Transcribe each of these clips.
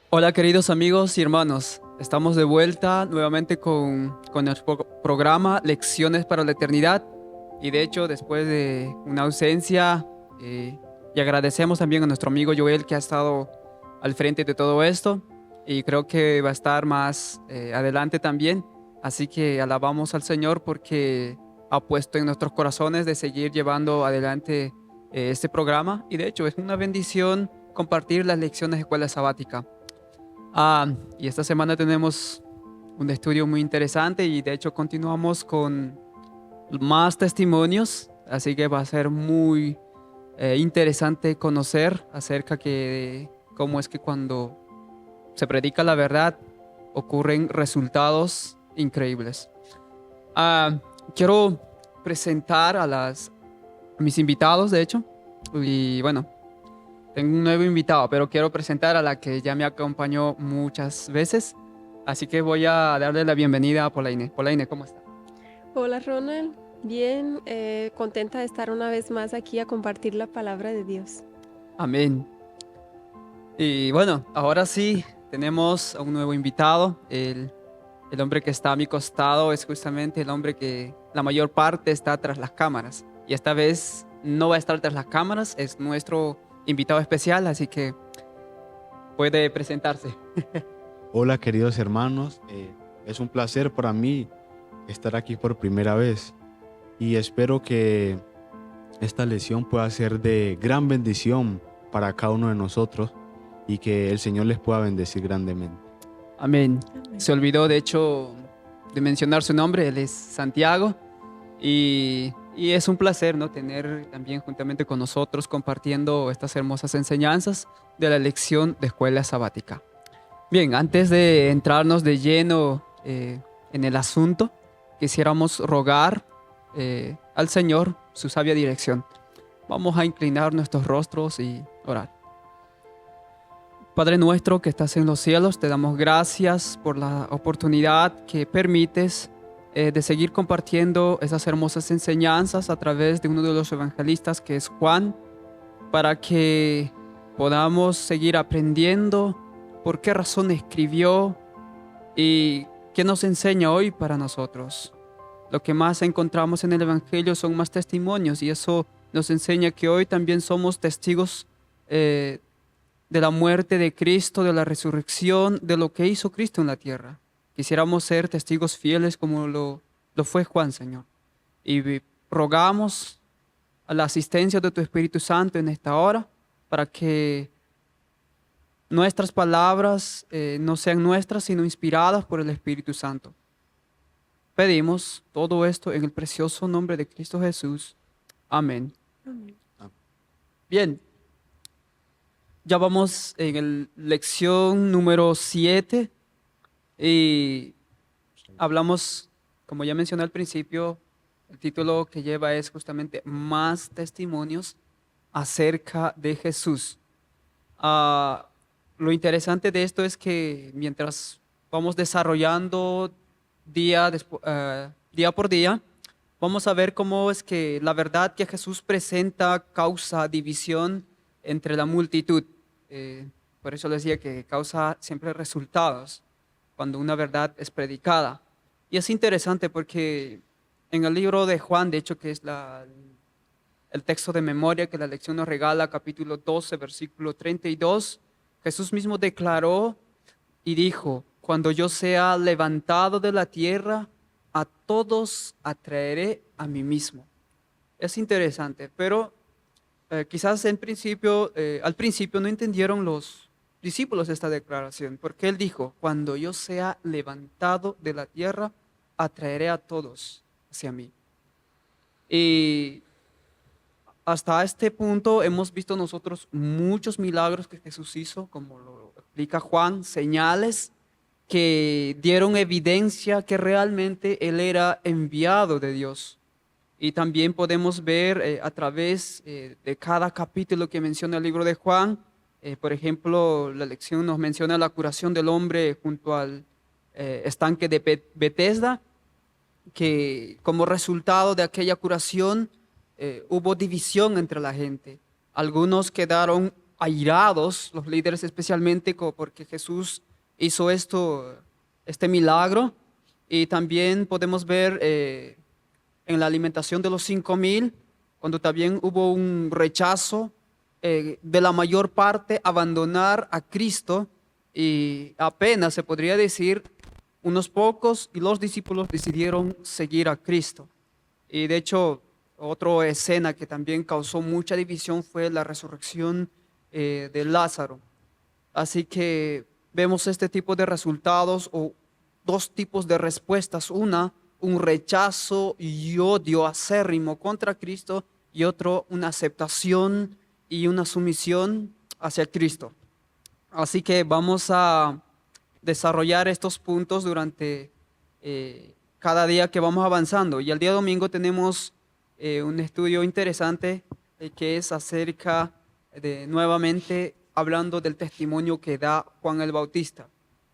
Hola queridos amigos y hermanos, estamos de vuelta nuevamente con nuestro programa Lecciones para la Eternidad y de hecho después de una ausencia y agradecemos también a nuestro amigo Joel que ha estado al frente de todo esto y creo que va a estar más adelante también, así que alabamos al Señor porque ha puesto en nuestros corazones de seguir llevando adelante este programa y de hecho es una bendición compartir las lecciones de escuela sabática. Y esta semana tenemos un estudio muy interesante y de hecho continuamos con más testimonios, así que va a ser muy interesante conocer acerca de cómo es que cuando se predica la verdad ocurren resultados increíbles. Quiero presentar a mis invitados, de hecho, y bueno. Tengo un nuevo invitado, pero quiero presentar a la que ya me acompañó muchas veces. Así que voy a darle la bienvenida a Polaine. Polaine, ¿cómo está? Hola Ronald, bien, contenta de estar una vez más aquí a compartir la palabra de Dios. Amén. Y bueno, ahora sí, tenemos a un nuevo invitado. El hombre que está a mi costado es justamente el hombre que la mayor parte está tras las cámaras. Y esta vez no va a estar tras las cámaras, es nuestro invitado especial, así que puede presentarse. Hola queridos hermanos, es un placer para mí estar aquí por primera vez y espero que esta lección pueda ser de gran bendición para cada uno de nosotros y que el Señor les pueda bendecir grandemente. Amén. Amén. Se olvidó de hecho de mencionar su nombre, él es Santiago y es un placer, ¿no?, tener también juntamente con nosotros compartiendo estas hermosas enseñanzas de la lección de escuela sabática. Bien, antes de entrarnos de lleno en el asunto, quisiéramos rogar al Señor su sabia dirección. Vamos a inclinar nuestros rostros y orar. Padre nuestro que estás en los cielos, te damos gracias por la oportunidad que permites de seguir compartiendo esas hermosas enseñanzas a través de uno de los evangelistas que es Juan, para que podamos seguir aprendiendo por qué razón escribió y qué nos enseña hoy para nosotros. Lo que más encontramos en el Evangelio son más testimonios y eso nos enseña que hoy también somos testigos de la muerte de Cristo, de la resurrección, de lo que hizo Cristo en la tierra. Quisiéramos ser testigos fieles como lo fue Juan, Señor. Y rogamos a la asistencia de tu Espíritu Santo en esta hora para que nuestras palabras no sean nuestras, sino inspiradas por el Espíritu Santo. Pedimos todo esto en el precioso nombre de Cristo Jesús. Amén. Amén. Bien. Ya vamos en la lección número 7 y hablamos, como ya mencioné al principio, el título que lleva es justamente Más testimonios acerca de Jesús. Lo interesante de esto es que mientras vamos desarrollando día por día, vamos a ver cómo es que la verdad que Jesús presenta causa división entre la multitud. Por eso les decía que causa siempre resultados cuando una verdad es predicada. Y es interesante porque en el libro de Juan, de hecho que es el texto de memoria que la lección nos regala, capítulo 12, versículo 32, Jesús mismo declaró y dijo: cuando yo sea levantado de la tierra, a todos atraeré a mí mismo. Es interesante, pero quizás al principio no entendieron los discípulos esta declaración, porque él dijo: cuando yo sea levantado de la tierra, atraeré a todos hacia mí. Y hasta este punto hemos visto nosotros muchos milagros que Jesús hizo, como lo explica Juan, señales que dieron evidencia que realmente Él era enviado de Dios. Y también podemos ver a través de cada capítulo que menciona el libro de Juan, por ejemplo, la lección nos menciona la curación del hombre junto al estanque de Betesda, que como resultado de aquella curación hubo división entre la gente. Algunos quedaron airados, los líderes especialmente, porque Jesús hizo este milagro. Y también podemos ver en la alimentación de los 5,000, cuando también hubo un rechazo de la mayor parte abandonar a Cristo, y apenas se podría decir unos pocos y los discípulos decidieron seguir a Cristo. Y de hecho, otra escena que también causó mucha división fue la resurrección de Lázaro. Así que vemos este tipo de resultados o dos tipos de respuestas. Una, un rechazo y odio acérrimo contra Cristo, y otro, una aceptación y una sumisión hacia Cristo. Así que vamos a desarrollar estos puntos durante cada día que vamos avanzando. Y el día domingo tenemos un estudio interesante que es acerca de, nuevamente, hablando del testimonio que da Juan el Bautista.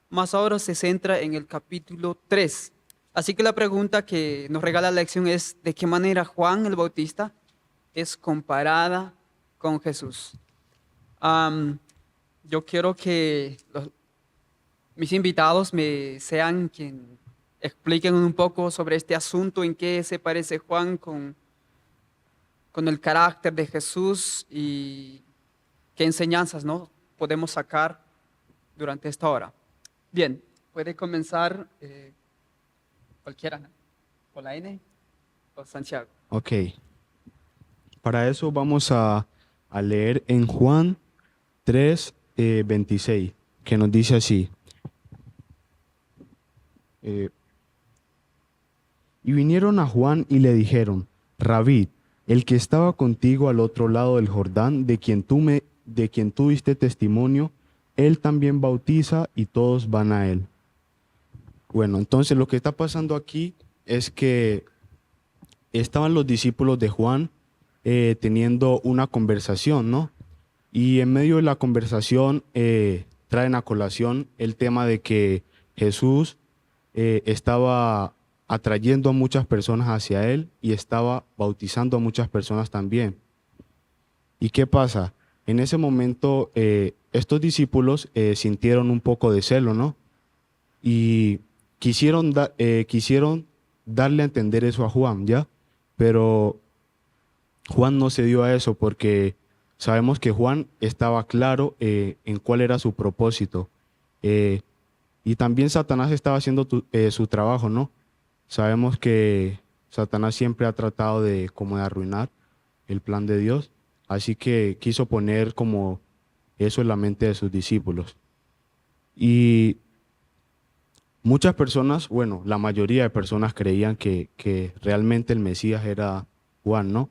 Más ahora se centra en el capítulo 3. Así que la pregunta que nos regala la lección es: ¿de qué manera Juan el Bautista es comparada con Jesús? Yo quiero que mis invitados sean quien expliquen un poco sobre este asunto, en qué se parece Juan con el carácter de Jesús y qué enseñanzas, ¿no?, podemos sacar durante esta hora. Bien, puede comenzar cualquiera, ¿no? ¿Con la N o Santiago? Ok. Para eso vamos a leer en Juan 3, 26, que nos dice así. Y vinieron a Juan y le dijeron: Rabí, el que estaba contigo al otro lado del Jordán, de quien tú diste testimonio, él también bautiza y todos van a él. Bueno, entonces lo que está pasando aquí es que estaban los discípulos de Juan teniendo una conversación, ¿no? Y en medio de la conversación traen a colación el tema de que Jesús estaba atrayendo a muchas personas hacia él y estaba bautizando a muchas personas también. ¿Y qué pasa? En ese momento estos discípulos sintieron un poco de celo, ¿no? Y quisieron darle a entender eso a Juan, ¿ya? Pero Juan no se dio a eso, porque sabemos que Juan estaba claro en cuál era su propósito. Y también Satanás estaba haciendo su trabajo, ¿no? Sabemos que Satanás siempre ha tratado de arruinar el plan de Dios, así que quiso poner como eso en la mente de sus discípulos. Y muchas personas, bueno, la mayoría de personas creían que realmente el Mesías era Juan, ¿no?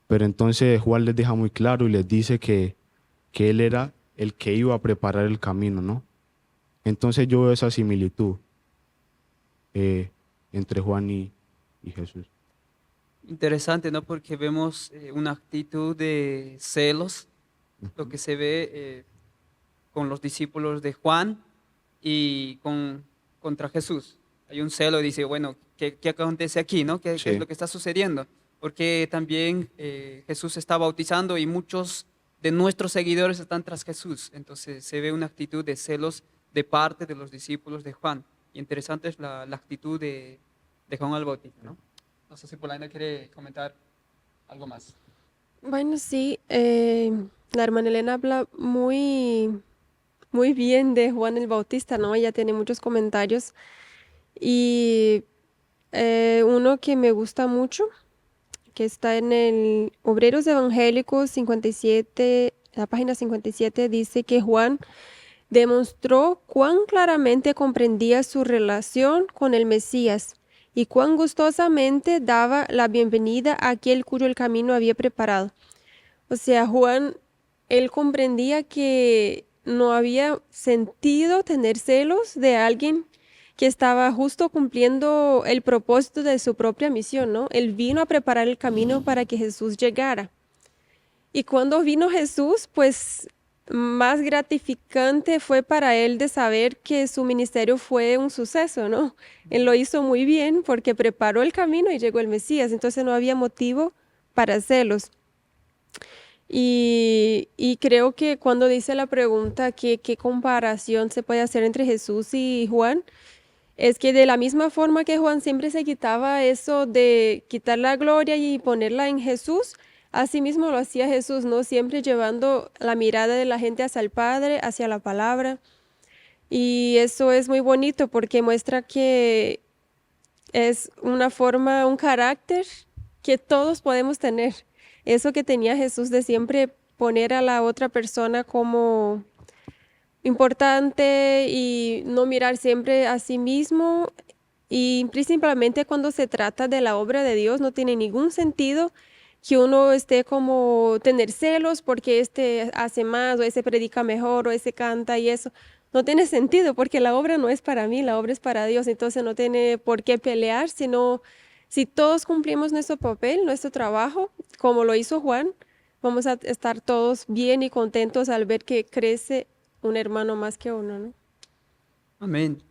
Pero entonces Juan les deja muy claro y les dice que él era el que iba a preparar el camino, ¿no? Entonces yo veo esa similitud entre Juan y Jesús. Interesante, ¿no? Porque vemos una actitud de celos, lo que se ve con los discípulos de Juan y contra Jesús. Hay un celo y dice, bueno, ¿qué acontece aquí, no? ¿Qué es lo que está sucediendo? Porque también Jesús está bautizando y muchos de nuestros seguidores están tras Jesús. Entonces se ve una actitud de celos de parte de los discípulos de Juan. Y interesante es la actitud de Juan el Bautista, ¿no? No sé si Polaina quiere comentar algo más. Bueno, sí, la hermana Elena habla muy, muy bien de Juan el Bautista, ¿no? Ella tiene muchos comentarios y uno que me gusta mucho, que está en el Obreros Evangélicos 57, la página 57, dice que Juan demostró cuán claramente comprendía su relación con el Mesías y cuán gustosamente daba la bienvenida a aquel cuyo el camino había preparado. O sea, Juan, él comprendía que no había sentido tener celos de alguien que estaba justo cumpliendo el propósito de su propia misión, ¿no? Él vino a preparar el camino para que Jesús llegara. Y cuando vino Jesús, pues más gratificante fue para él de saber que su ministerio fue un suceso, ¿no? Él lo hizo muy bien porque preparó el camino y llegó el Mesías, entonces no había motivo para celos. Y creo que cuando dice la pregunta qué comparación se puede hacer entre Jesús y Juan, es que de la misma forma que Juan siempre se quitaba eso de quitar la gloria y ponerla en Jesús, así mismo lo hacía Jesús, ¿no? Siempre llevando la mirada de la gente hacia el Padre, hacia la palabra. Y eso es muy bonito porque muestra que es una forma, un carácter que todos podemos tener. Eso que tenía Jesús de siempre poner a la otra persona como importante y no mirar siempre a sí mismo. Y principalmente cuando se trata de la obra de Dios, no tiene ningún sentido que uno esté como tener celos porque este hace más o ese predica mejor o ese canta y eso. No tiene sentido porque la obra no es para mí, la obra es para Dios. Entonces no tiene por qué pelear, sino si todos cumplimos nuestro papel, nuestro trabajo, como lo hizo Juan, vamos a estar todos bien y contentos al ver que crece un hermano más que uno, ¿no? Amén.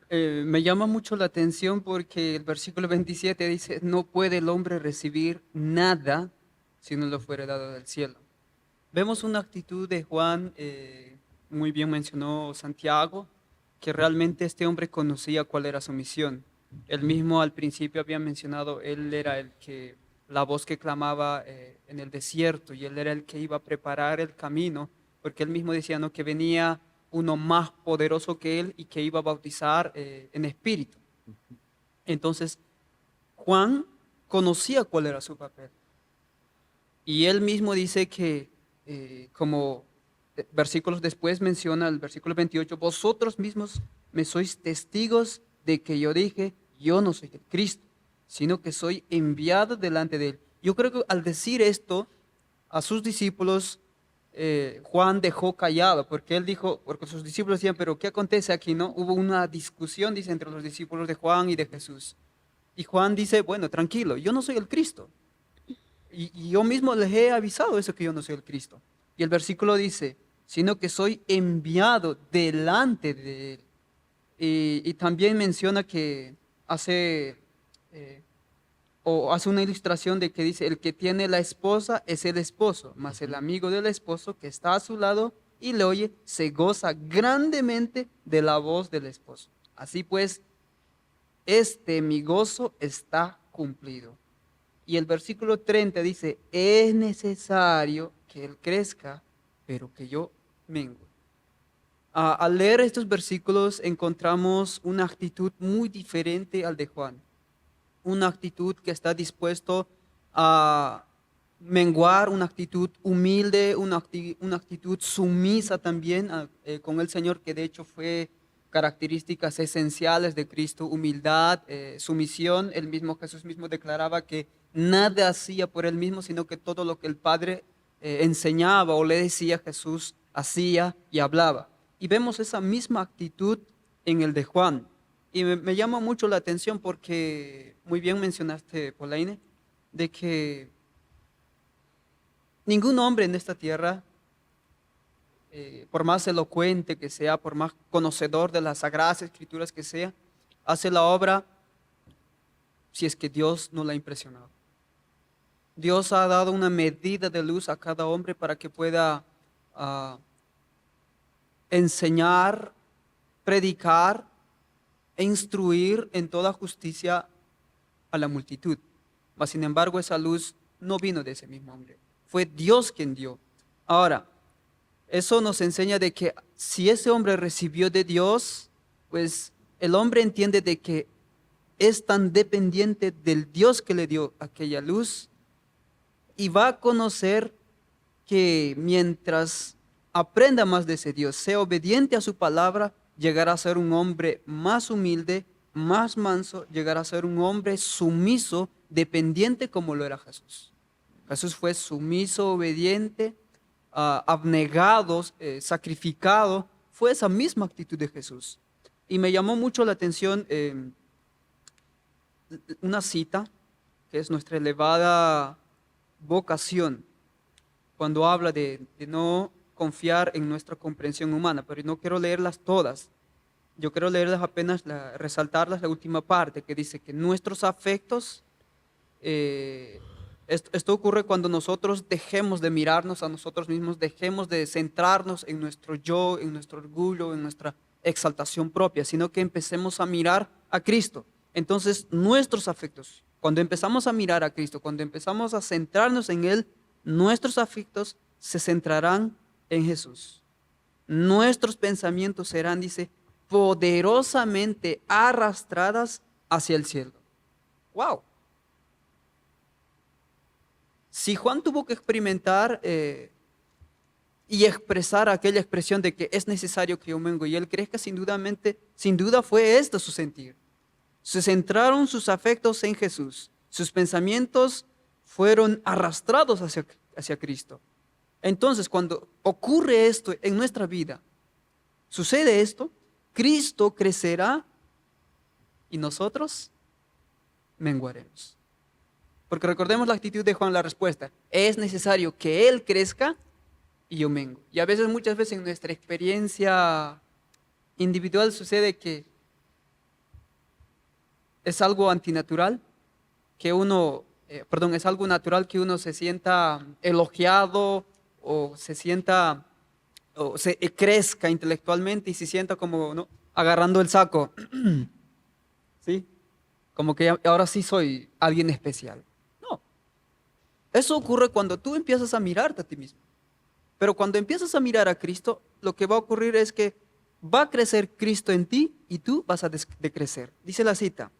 Me llama mucho la atención porque el versículo 27 dice, no puede el hombre recibir nada si no lo fuere dado del cielo. Vemos una actitud de Juan, muy bien mencionó Santiago, que realmente este hombre conocía cuál era su misión. Él mismo al principio había mencionado, él era la voz que clamaba en el desierto y él era el que iba a preparar el camino, porque él mismo decía, ¿no?, que venía uno más poderoso que él y que iba a bautizar en espíritu. Entonces, Juan conocía cuál era su papel. Y él mismo dice que, como versículos después menciona el versículo 28, vosotros mismos me sois testigos de que yo dije, yo no soy el Cristo, sino que soy enviado delante de él. Yo creo que al decir esto a sus discípulos, Juan dejó callado, porque él dijo, porque sus discípulos decían, pero ¿qué acontece aquí? ¿No? Hubo una discusión, dice, entre los discípulos de Juan y de Jesús. Y Juan dice, bueno, tranquilo, yo no soy el Cristo. Y yo mismo les he avisado eso, que yo no soy el Cristo. Y el versículo dice, sino que soy enviado delante de él. Y también menciona que eh, hace una ilustración de que dice, el que tiene la esposa es el esposo, mas el amigo del esposo que está a su lado y le oye, se goza grandemente de la voz del esposo. Así pues, mi gozo está cumplido. Y el versículo 30 dice, es necesario que él crezca, pero que yo mengue. Al leer estos versículos encontramos una actitud muy diferente al de Juan. Una actitud que está dispuesto a menguar, una actitud humilde, una actitud sumisa también con el Señor, que de hecho fue características esenciales de Cristo, humildad, sumisión. El mismo Jesús mismo declaraba que nada hacía por él mismo, sino que todo lo que el Padre enseñaba o le decía, Jesús hacía y hablaba. Y vemos esa misma actitud en el de Juan. Y me llama mucho la atención porque muy bien mencionaste, Polaine, de que ningún hombre en esta tierra, por más elocuente que sea, por más conocedor de las sagradas escrituras que sea, hace la obra si es que Dios no la ha impresionado. Dios ha dado una medida de luz a cada hombre para que pueda enseñar, predicar e instruir en toda justicia a la multitud. Mas sin embargo, esa luz no vino de ese mismo hombre. Fue Dios quien dio. Ahora, eso nos enseña de que si ese hombre recibió de Dios, pues el hombre entiende de que es tan dependiente del Dios que le dio aquella luz y va a conocer que mientras aprenda más de ese Dios, sea obediente a su palabra, llegará a ser un hombre más humilde, más manso, llegará a ser un hombre sumiso, dependiente como lo era Jesús. Jesús fue sumiso, obediente, abnegado, sacrificado. Fue esa misma actitud de Jesús. Y me llamó mucho la atención una cita que es nuestra elevada vocación, cuando habla de no confiar en nuestra comprensión humana, pero no quiero leerlas todas. Yo quiero leerlas apenas, resaltarlas la última parte, que dice que nuestros afectos, esto ocurre cuando nosotros dejemos de mirarnos a nosotros mismos, dejemos de centrarnos en nuestro yo, en nuestro orgullo, en nuestra exaltación propia, sino que empecemos a mirar a Cristo. Entonces, nuestros afectos, cuando empezamos a mirar a Cristo, cuando empezamos a centrarnos en Él, nuestros afectos se centrarán en Jesús. Nuestros pensamientos serán, dice, poderosamente arrastradas hacia el cielo. ¡Wow! Si Juan tuvo que experimentar y expresar aquella expresión de que es necesario que yo mengue y él crezca, sin duda fue esto su sentir. Se centraron sus afectos en Jesús. Sus pensamientos fueron arrastrados hacia Cristo. Entonces, cuando ocurre esto en nuestra vida, sucede esto, Cristo crecerá y nosotros menguaremos. Porque recordemos la actitud de Juan, la respuesta. Es necesario que Él crezca y yo mengo. Y a veces, muchas veces en nuestra experiencia individual sucede que es algo antinatural, es algo natural que uno se sienta elogiado o se sienta, o se crezca intelectualmente y se sienta como, ¿no?, agarrando el saco. ¿Sí? Como que ahora sí soy alguien especial. No. Eso ocurre cuando tú empiezas a mirarte a ti mismo. Pero cuando empiezas a mirar a Cristo, lo que va a ocurrir es que va a crecer Cristo en ti y tú vas a decrecer. Dice la cita: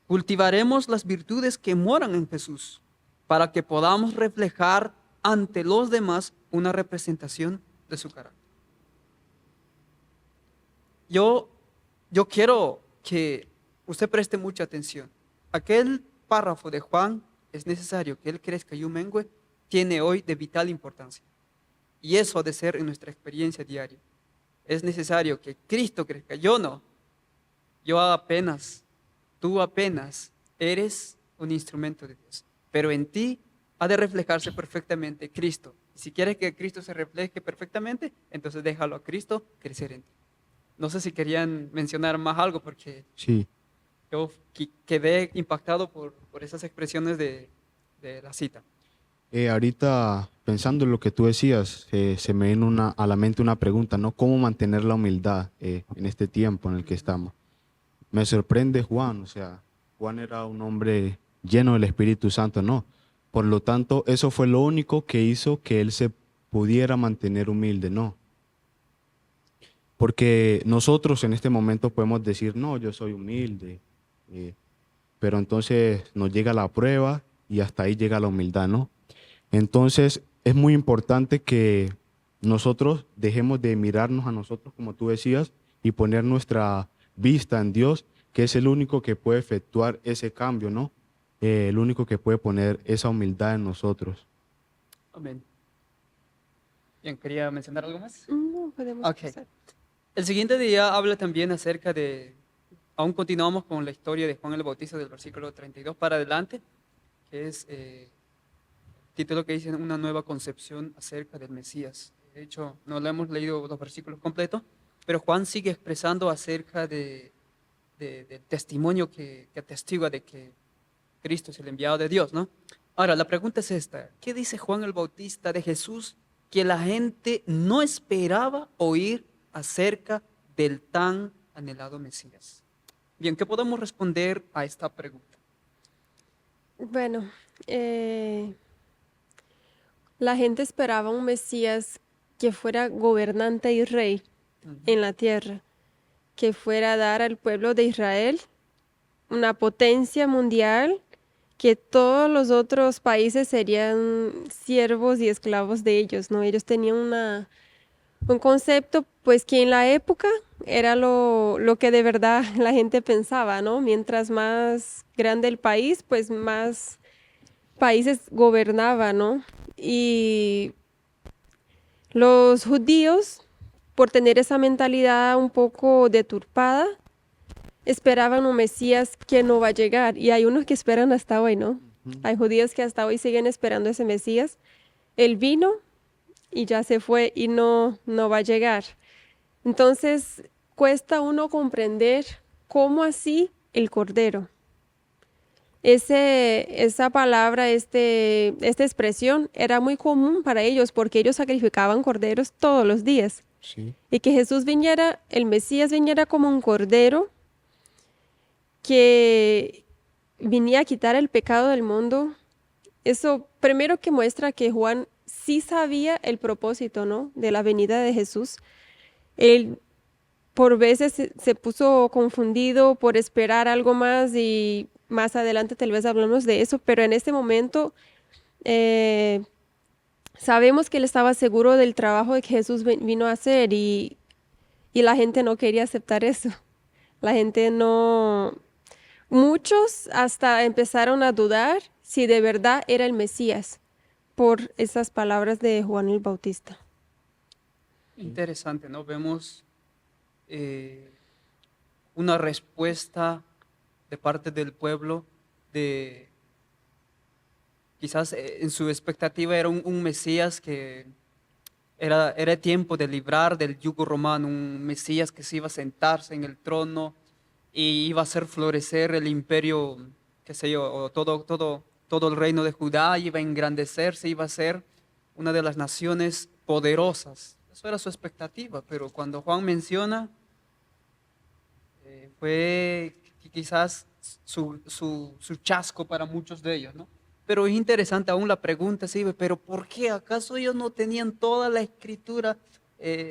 cultivaremos las virtudes que moran en Jesús para que podamos reflejar ante los demás una representación de su carácter. Yo quiero que usted preste mucha atención. Aquel párrafo de Juan, es necesario que Él crezca y yo mengue, tiene hoy de vital importancia. Y eso ha de ser en nuestra experiencia diaria. Es necesario que Cristo crezca, yo no. Tú apenas eres un instrumento de Dios. Pero en ti ha de reflejarse perfectamente Cristo. Y si quieres que Cristo se refleje perfectamente, entonces déjalo a Cristo crecer en ti. No sé si querían mencionar más algo, porque Sí. yo quedé impactado por esas expresiones de la cita. Ahorita, pensando en lo que tú decías, se me viene a la mente una pregunta, ¿no? ¿Cómo mantener la humildad en este tiempo en el que estamos? Me sorprende Juan, o sea, Juan era un hombre lleno del Espíritu Santo, ¿no? Por lo tanto, eso fue lo único que hizo que él se pudiera mantener humilde, ¿no? Porque nosotros en este momento podemos decir, no, yo soy humilde, pero entonces nos llega la prueba y hasta ahí llega la humildad, ¿no? Entonces es muy importante que nosotros dejemos de mirarnos a nosotros, como tú decías, y poner nuestra vista en Dios, que es el único que puede efectuar ese cambio, ¿no? El único que puede poner esa humildad en nosotros. Amén. Bien, ¿quería mencionar algo más? No podemos Ok. pasar. El siguiente día habla también acerca de, aún continuamos con la historia de Juan el Bautista del versículo 32 para adelante, que es título que dice una nueva concepción acerca del Mesías. De hecho, no le hemos leído los versículos completos, pero Juan sigue expresando acerca del testimonio que atestigua de que Cristo es el enviado de Dios, ¿no? Ahora, la pregunta es esta: ¿qué dice Juan el Bautista de Jesús que la gente no esperaba oír acerca del tan anhelado Mesías? Bien, ¿qué podemos responder a esta pregunta? Bueno, la gente esperaba un Mesías que fuera gobernante y rey en la tierra, que fuera a dar al pueblo de Israel una potencia mundial, que todos los otros países serían siervos y esclavos de ellos, ¿no? Ellos tenían un concepto, pues, que en la época era lo que de verdad la gente pensaba, ¿no? Mientras más grande el país, pues más países gobernaba, ¿no? Y los judíos, por tener esa mentalidad un poco deturpada, esperaban un Mesías que no va a llegar. Y hay unos que esperan hasta hoy, ¿no? Hay judíos que hasta hoy siguen esperando ese Mesías. Él vino, y ya se fue y no va a llegar. Entonces, cuesta uno comprender cómo así el Cordero. Esa palabra, esta expresión era muy común para ellos porque ellos sacrificaban corderos todos los días. Sí. Y que Jesús viniera, el Mesías viniera como un cordero que venía a quitar el pecado del mundo. Eso primero que muestra que Juan sí sabía el propósito, ¿no? De la venida de Jesús. Él por veces se puso confundido por esperar algo más y más adelante tal vez hablamos de eso, pero en este momento eh, sabemos que él estaba seguro del trabajo que Jesús vino a hacer y la gente no quería aceptar eso. La gente no, muchos hasta empezaron a dudar si de verdad era el Mesías por esas palabras de Juan el Bautista. Interesante, ¿no? Vemos eh, una respuesta de parte del pueblo de quizás en su expectativa era un Mesías que era tiempo de librar del yugo romano, un Mesías que se iba a sentarse en el trono y iba a hacer florecer el imperio, qué sé yo, o todo el reino de Judá, iba a engrandecerse, iba a ser una de las naciones poderosas. Eso era su expectativa, pero cuando Juan menciona, fue quizás su chasco para muchos de ellos, ¿no? Pero es interesante aún la pregunta, sí, pero ¿por qué? ¿Acaso ellos no tenían toda la escritura,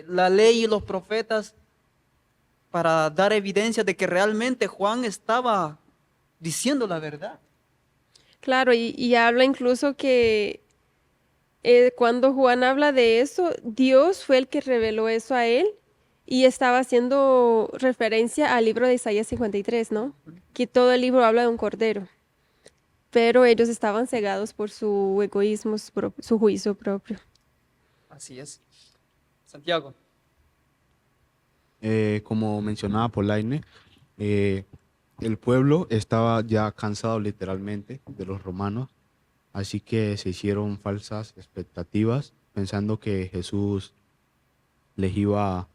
la ley y los profetas para dar evidencia de que realmente Juan estaba diciendo la verdad? Claro, y habla incluso que cuando Juan habla de eso, Dios fue el que reveló eso a él y estaba haciendo referencia al libro de Isaías 53, ¿no? Que todo el libro habla de un cordero, pero ellos estaban cegados por su egoísmo, su juicio propio. Así es. Santiago. Como mencionaba Polaine, el pueblo estaba ya cansado literalmente de los romanos, así que se hicieron falsas expectativas pensando que Jesús les iba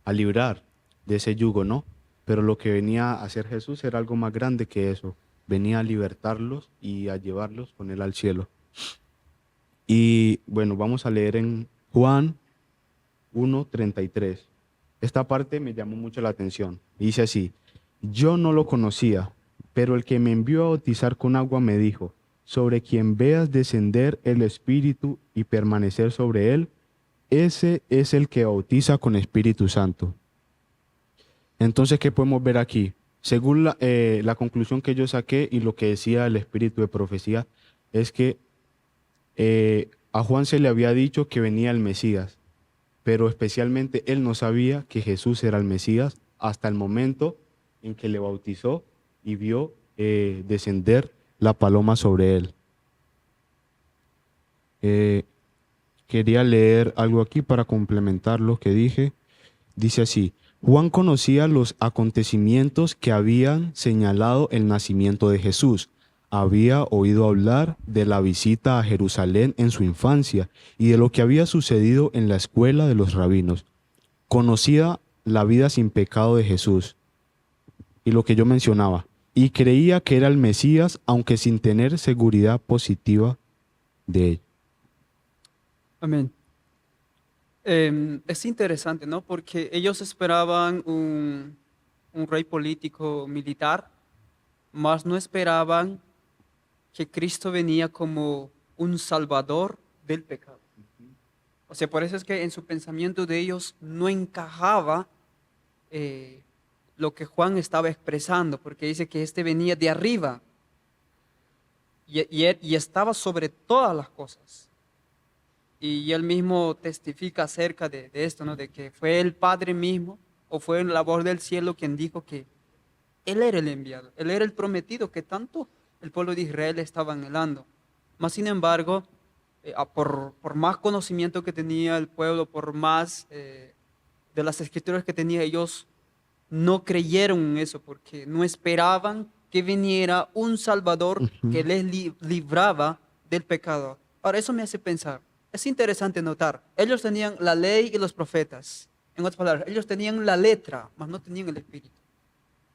a librar de ese yugo, ¿no? Pero lo que venía a hacer Jesús era algo más grande que eso. Venía a libertarlos y a llevarlos con él al cielo. Y bueno, vamos a leer en Juan 1:33. Esta parte me llamó mucho la atención. Dice así: yo no lo conocía, pero el que me envió a bautizar con agua me dijo: sobre quien veas descender el Espíritu y permanecer sobre él, ese es el que bautiza con Espíritu Santo. Entonces, ¿qué podemos ver aquí? Según la conclusión que yo saqué y lo que decía el Espíritu de profecía, es que a Juan se le había dicho que venía el Mesías, pero especialmente él no sabía que Jesús era el Mesías hasta el momento en que le bautizó y vio descender la paloma sobre él. Quería leer algo aquí para complementar lo que dije. Dice así: Juan conocía los acontecimientos que habían señalado el nacimiento de Jesús. Había oído hablar de la visita a Jerusalén en su infancia y de lo que había sucedido en la escuela de los rabinos. Conocía la vida sin pecado de Jesús y lo que yo mencionaba, y creía que era el Mesías, aunque sin tener seguridad positiva de ello. Amén. Es interesante, ¿no? Porque ellos esperaban un rey político militar, mas no esperaban que Cristo venía como un salvador del pecado. O sea, por eso es que en su pensamiento de ellos no encajaba lo que Juan estaba expresando, porque dice que este venía de arriba y estaba sobre todas las cosas. Y él mismo testifica acerca de esto, ¿no? De que fue el Padre mismo o fue la voz del cielo quien dijo que él era el enviado, él era el prometido que tanto el pueblo de Israel estaba anhelando. Mas sin embargo, por más conocimiento que tenía el pueblo, por más de las escrituras que tenía, ellos no creyeron en eso porque no esperaban que viniera un Salvador que les libraba del pecado. Ahora, eso me hace pensar, es interesante notar, ellos tenían la ley y los profetas. En otras palabras, ellos tenían la letra, mas no tenían el espíritu.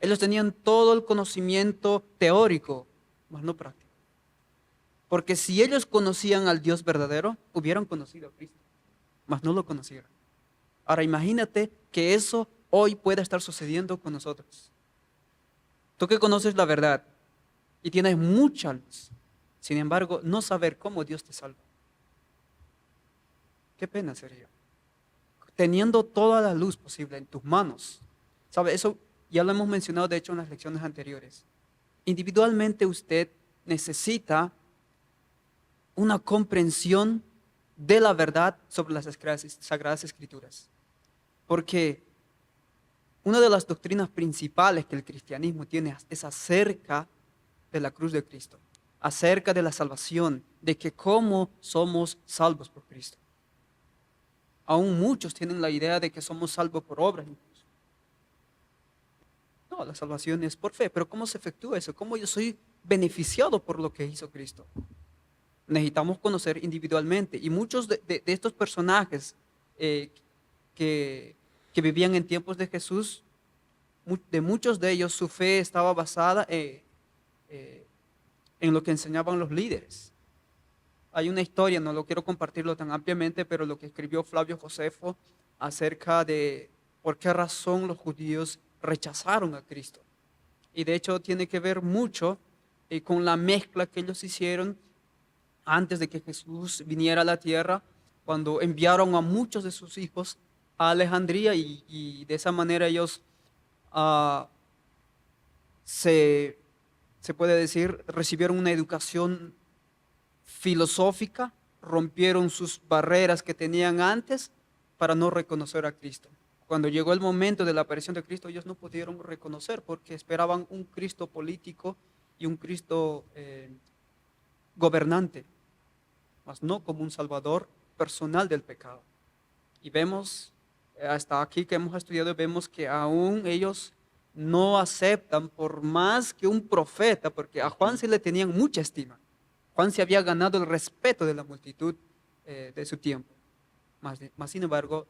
Ellos tenían todo el conocimiento teórico, mas no práctico. Porque si ellos conocían al Dios verdadero, hubieran conocido a Cristo, mas no lo conocieron. Ahora imagínate que eso hoy pueda estar sucediendo con nosotros. Tú que conoces la verdad y tienes mucha luz, sin embargo, no saber cómo Dios te salva. Qué pena sería. Teniendo toda la luz posible en tus manos. ¿Sabe? Eso ya lo hemos mencionado, de hecho, en las lecciones anteriores. Individualmente usted necesita una comprensión de la verdad sobre las Sagradas Escrituras. Porque una de las doctrinas principales que el cristianismo tiene es acerca de la cruz de Cristo, acerca de la salvación, de que cómo somos salvos por Cristo. Aún muchos tienen la idea de que somos salvos por obras incluso. No, la salvación es por fe, pero ¿cómo se efectúa eso? ¿Cómo yo soy beneficiado por lo que hizo Cristo? Necesitamos conocer individualmente. Y muchos de estos personajes que vivían en tiempos de Jesús, de muchos de ellos su fe estaba basada en lo que enseñaban los líderes. Hay una historia, no lo quiero compartirlo tan ampliamente, pero lo que escribió Flavio Josefo acerca de por qué razón los judíos rechazaron a Cristo. Y de hecho tiene que ver mucho con la mezcla que ellos hicieron antes de que Jesús viniera a la tierra, cuando enviaron a muchos de sus hijos a Alejandría y de esa manera ellos se puede decir, recibieron una educación filosófica, rompieron sus barreras que tenían antes para no reconocer a Cristo. Cuando llegó el momento de la aparición de Cristo, ellos no pudieron reconocer porque esperaban un Cristo político y un Cristo gobernante, mas no como un salvador personal del pecado. Y vemos, hasta aquí que hemos estudiado, vemos que aún ellos no aceptan por más que un profeta, porque a Juan sí le tenían mucha estima. Juan se había ganado el respeto de la multitud de su tiempo. Mas sin embargo,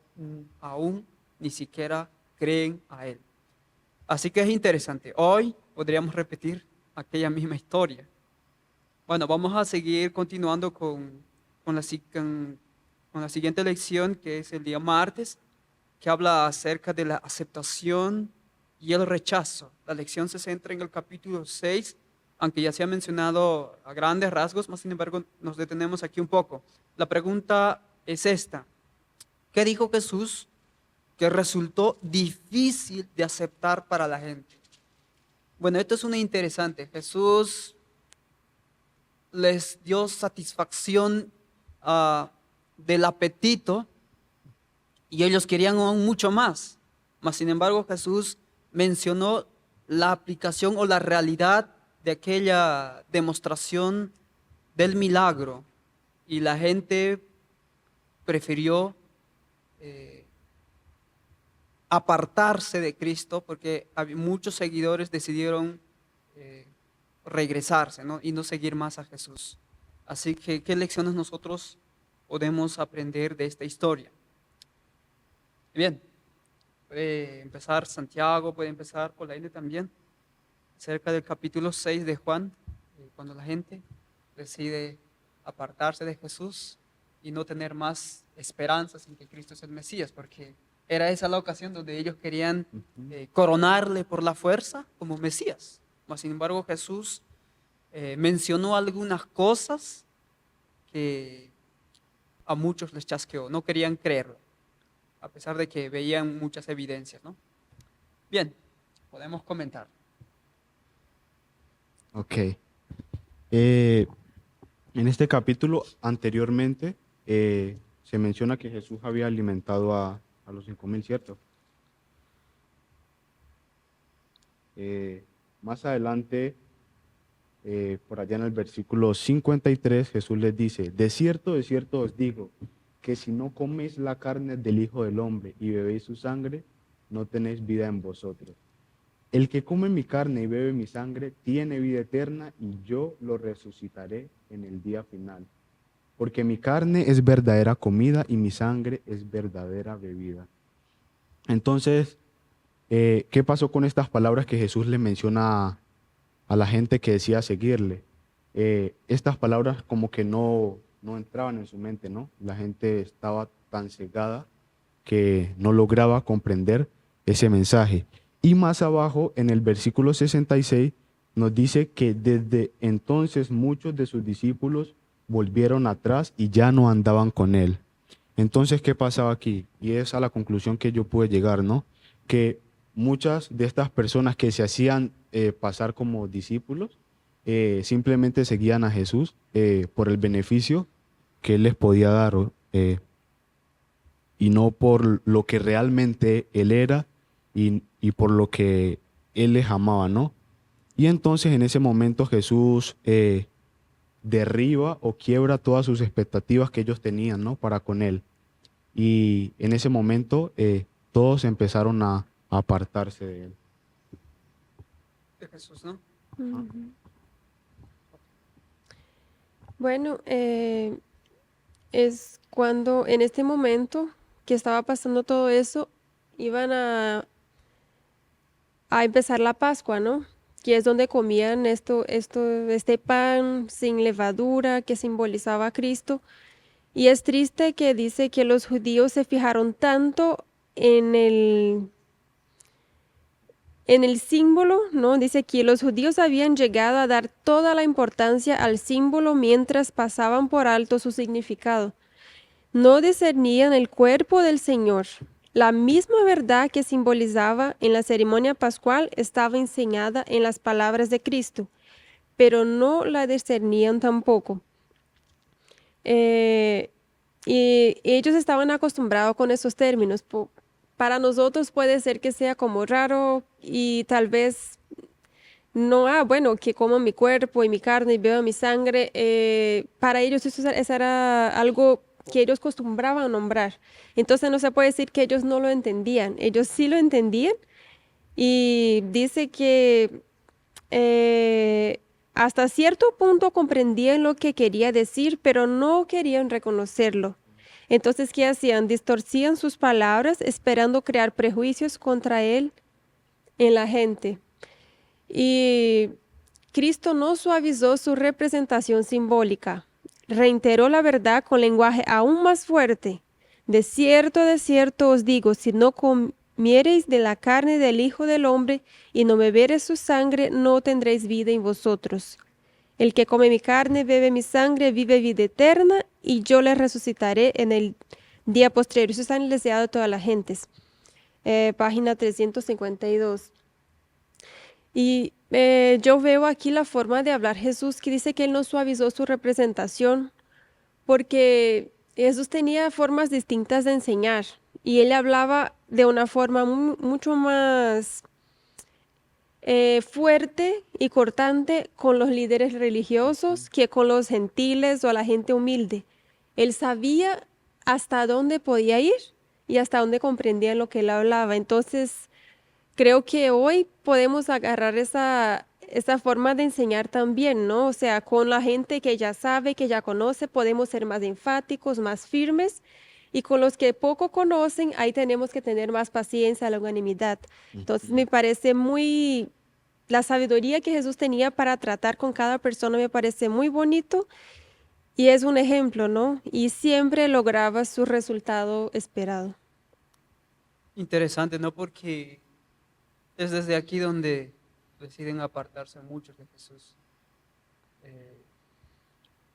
aún ni siquiera creen a él. Así que es interesante. Hoy podríamos repetir aquella misma historia. Bueno, vamos a seguir continuando con la siguiente lección, que es el día martes, que habla acerca de la aceptación y el rechazo. La lección se centra en el capítulo 6, aunque ya se ha mencionado a grandes rasgos, mas sin embargo nos detenemos aquí un poco. La pregunta es esta: ¿qué dijo Jesús que resultó difícil de aceptar para la gente? Bueno, esto es una interesante. Jesús les dio satisfacción del apetito y ellos querían aún mucho más. Mas sin embargo Jesús mencionó la aplicación o la realidad de aquella demostración del milagro y la gente prefirió apartarse de Cristo porque muchos seguidores decidieron regresarse, ¿no? Y no seguir más a Jesús. Así que, ¿qué lecciones nosotros podemos aprender de esta historia? Bien, puede empezar Santiago, puede empezar Polaine también, acerca del capítulo 6 de Juan, cuando la gente decide apartarse de Jesús y no tener más esperanzas en que Cristo es el Mesías, porque era esa la ocasión donde ellos querían coronarle por la fuerza como Mesías. Mas, sin embargo, Jesús mencionó algunas cosas que a muchos les chasqueó, no querían creerlo, a pesar de que veían muchas evidencias, ¿no? Bien, podemos comentar. Ok. En este capítulo anteriormente se menciona que Jesús había alimentado a los 5,000, ¿cierto? Más adelante, por allá en el versículo 53, Jesús les dice: de cierto os digo, que si no coméis la carne del Hijo del Hombre y bebéis su sangre, no tenéis vida en vosotros. El que come mi carne y bebe mi sangre tiene vida eterna, y yo lo resucitaré en el día final. porque mi carne es verdadera comida y mi sangre es verdadera bebida. Entonces, ¿qué pasó con estas palabras que Jesús le menciona a la gente que decía seguirle? Estas palabras como que no entraban en su mente, ¿no? La gente estaba tan cegada que no lograba comprender ese mensaje. Y más abajo, en el versículo 66, nos dice que desde entonces muchos de sus discípulos volvieron atrás y ya no andaban con él. Entonces, ¿qué pasaba aquí? Y es a la conclusión que yo pude llegar, ¿no? Que muchas de estas personas que se hacían pasar como discípulos, simplemente seguían a Jesús por el beneficio que él les podía dar, y no por lo que realmente él era y por lo que él les amaba, ¿no? Y entonces en ese momento Jesús derriba o quiebra todas sus expectativas que ellos tenían, ¿no? Para con él. Y en ese momento todos empezaron a apartarse de él. De Jesús, ¿no? Ujú. Bueno, es cuando en este momento que estaba pasando todo eso, iban a empezar la Pascua, ¿no? Que es donde comían este pan sin levadura que simbolizaba a Cristo. Y es triste que dice que los judíos se fijaron tanto en el símbolo, ¿no? Dice que los judíos habían llegado a dar toda la importancia al símbolo mientras pasaban por alto su significado. No discernían el cuerpo del Señor. La misma verdad que simbolizaba en la ceremonia pascual estaba enseñada en las palabras de Cristo, pero no la discernían tampoco. Eh, y ellos estaban acostumbrados con esos términos. Para nosotros puede ser que sea como raro y tal vez no, bueno, que como mi cuerpo y mi carne y bebo mi sangre. Para ellos eso era algo que ellos acostumbraban a nombrar. Entonces no se puede decir que ellos no lo entendían. Ellos sí lo entendían y dice que hasta cierto punto comprendían lo que quería decir, pero no querían reconocerlo. Entonces, ¿qué hacían? Distorcían sus palabras esperando crear prejuicios contra él en la gente. Y Cristo no suavizó su representación simbólica, reiteró la verdad con lenguaje aún más fuerte. De cierto os digo, si no comiereis de la carne del Hijo del Hombre y no bebereis su sangre, no tendréis vida en vosotros. El que come mi carne, bebe mi sangre, vive vida eterna, y yo le resucitaré en el día posterior. Eso está en el deseado de todas las gentes. Página 352. Y yo veo aquí la forma de hablar Jesús, que dice que él no suavizó su representación, porque Jesús tenía formas distintas de enseñar, y él hablaba de una forma mucho más fuerte y cortante con los líderes religiosos que con los gentiles o la gente humilde. Él sabía hasta dónde podía ir y hasta dónde comprendían lo que él hablaba. Entonces, creo que hoy podemos agarrar esa forma de enseñar también, ¿no? O sea, con la gente que ya sabe, que ya conoce, podemos ser más enfáticos, más firmes, y con los que poco conocen, ahí tenemos que tener más paciencia, longanimidad. Entonces, me parece la sabiduría que Jesús tenía para tratar con cada persona me parece muy bonito y es un ejemplo, ¿no? Y siempre lograba su resultado esperado. Interesante, ¿no? Porque es desde aquí donde deciden apartarse muchos de Jesús. Eh,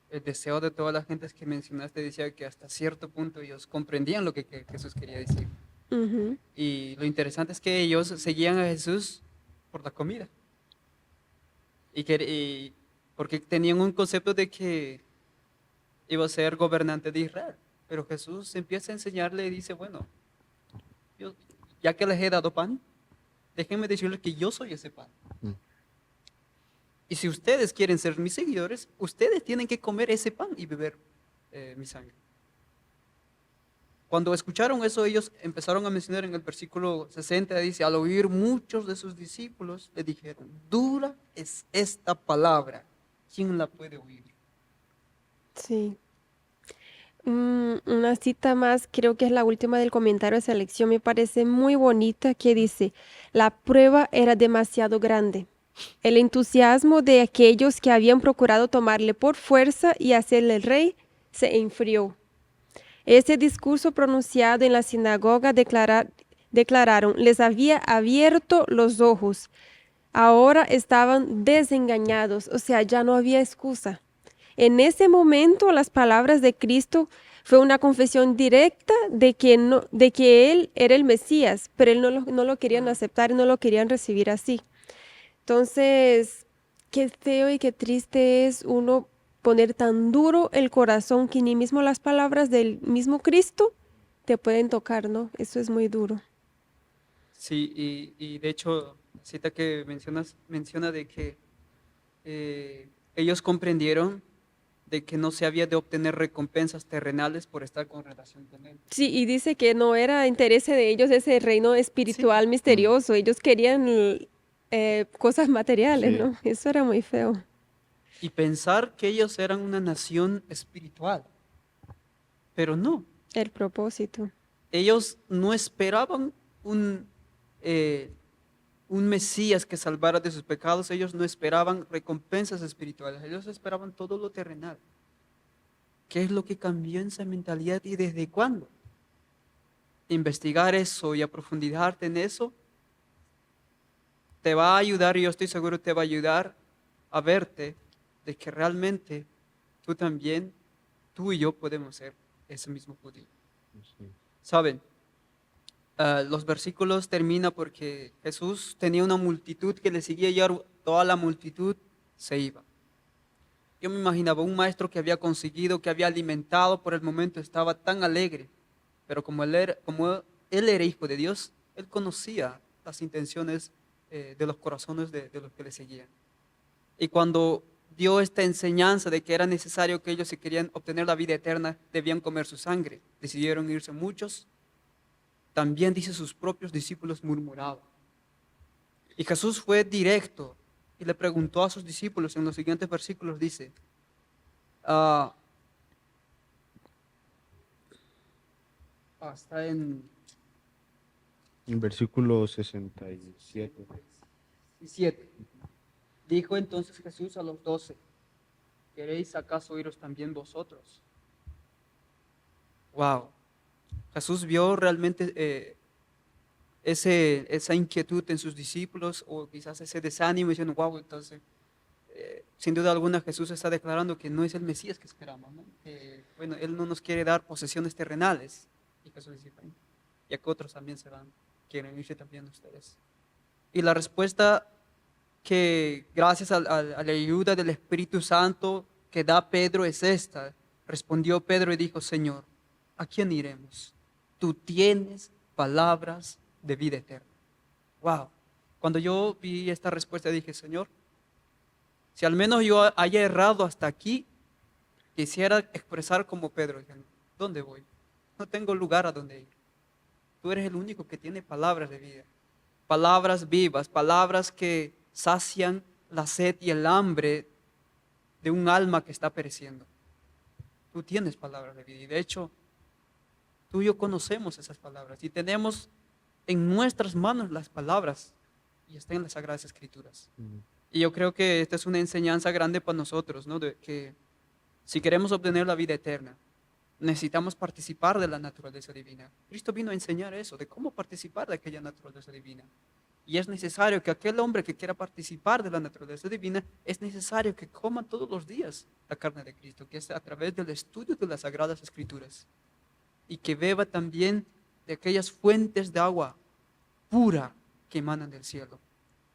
el deseo de todas las gentes que mencionaste decía que hasta cierto punto ellos comprendían lo que Jesús quería decir. Ujú. Y lo interesante es que ellos seguían a Jesús por la comida. Y porque tenían un concepto de que iba a ser gobernante de Israel. Pero Jesús empieza a enseñarle y dice, bueno, ya que les he dado pan, déjenme decirles que yo soy ese pan. Mm. Y si ustedes quieren ser mis seguidores, ustedes tienen que comer ese pan y beber mi sangre. Cuando escucharon eso, ellos empezaron a mencionar en el versículo 60, dice, al oír muchos de sus discípulos, le dijeron, dura es esta palabra, ¿quién la puede oír? Sí. Una cita más, creo que es la última del comentario de selección, me parece muy bonita, que dice, la prueba era demasiado grande. El entusiasmo de aquellos que habían procurado tomarle por fuerza y hacerle rey se enfrió. Ese discurso pronunciado en la sinagoga declararon, les había abierto los ojos. Ahora estaban desengañados, o sea, ya no había excusa. En ese momento, las palabras de Cristo fue una confesión directa de que Él era el Mesías, pero Él no lo querían aceptar y no lo querían recibir así. Entonces, qué feo y qué triste es uno poner tan duro el corazón que ni mismo las palabras del mismo Cristo te pueden tocar, ¿no? Eso es muy duro. Sí, y de hecho, la cita que mencionas menciona de que ellos comprendieron de que no se había de obtener recompensas terrenales por estar con relación con Él. Sí, y dice que no era interés de ellos ese reino Sí, espiritual Mm, misterioso, ellos querían cosas materiales, sí, ¿no? Eso era muy feo, y pensar que ellos eran una nación espiritual, pero no, el propósito. ellos no esperaban un, eh, un Mesías que salvara de sus pecados, ellos no esperaban recompensas espirituales, ellos esperaban todo lo terrenal. ¿Qué es lo que cambió en esa mentalidad y desde cuándo? Investigar eso y a profundizarte en eso te va a ayudar, y yo estoy seguro te va a ayudar a verte de que realmente tú también, tú y yo podemos ser ese mismo judío. sí. ¿Saben? Los versículos terminan porque Jesús tenía una multitud que le seguía y ahora toda la multitud se iba. Yo me imaginaba un maestro que había conseguido, que había alimentado por el momento, estaba tan alegre, pero como él era hijo de Dios, él conocía las intenciones de los corazones de los que le seguían. Y cuando dio esta enseñanza de que era necesario que ellos, si querían obtener la vida eterna, debían comer su sangre, decidieron irse muchos. También dice sus propios discípulos murmuraban. Y Jesús fue directo y le preguntó a sus discípulos en los siguientes versículos, dice, ah, está en En versículo 67. 17. Dijo entonces Jesús a los 12, ¿queréis acaso iros también vosotros? Wow. Jesús vio realmente esa inquietud en sus discípulos o quizás ese desánimo diciendo, wow, entonces, sin duda alguna Jesús está declarando que no es el Mesías que esperamos, ¿no? Que, bueno, Él no nos quiere dar posesiones terrenales. Y Jesús dice, bueno, ya que otros también se van, quieren irse también ustedes. Y la respuesta que gracias a la ayuda del Espíritu Santo que da Pedro es esta. Respondió Pedro y dijo, Señor, ¿a quién iremos? Tú tienes palabras de vida eterna. Wow. Cuando yo vi esta respuesta dije, Señor, si al menos yo haya errado hasta aquí, quisiera expresar como Pedro, ¿dónde voy? No tengo lugar a donde ir. Tú eres el único que tiene palabras de vida, palabras vivas, palabras que sacian la sed y el hambre de un alma que está pereciendo. Tú tienes palabras de vida y de hecho tú y yo conocemos esas palabras y tenemos en nuestras manos las palabras y están en las Sagradas Escrituras. Mm, Y yo creo que esta es una enseñanza grande para nosotros, ¿no? De que si queremos obtener la vida eterna, necesitamos participar de la naturaleza divina. Cristo vino a enseñar eso, de cómo participar de aquella naturaleza divina. Y es necesario que aquel hombre que quiera participar de la naturaleza divina, es necesario que coma todos los días la carne de Cristo, que es a través del estudio de las Sagradas Escrituras. Y que beba también de aquellas fuentes de agua pura que emanan del cielo.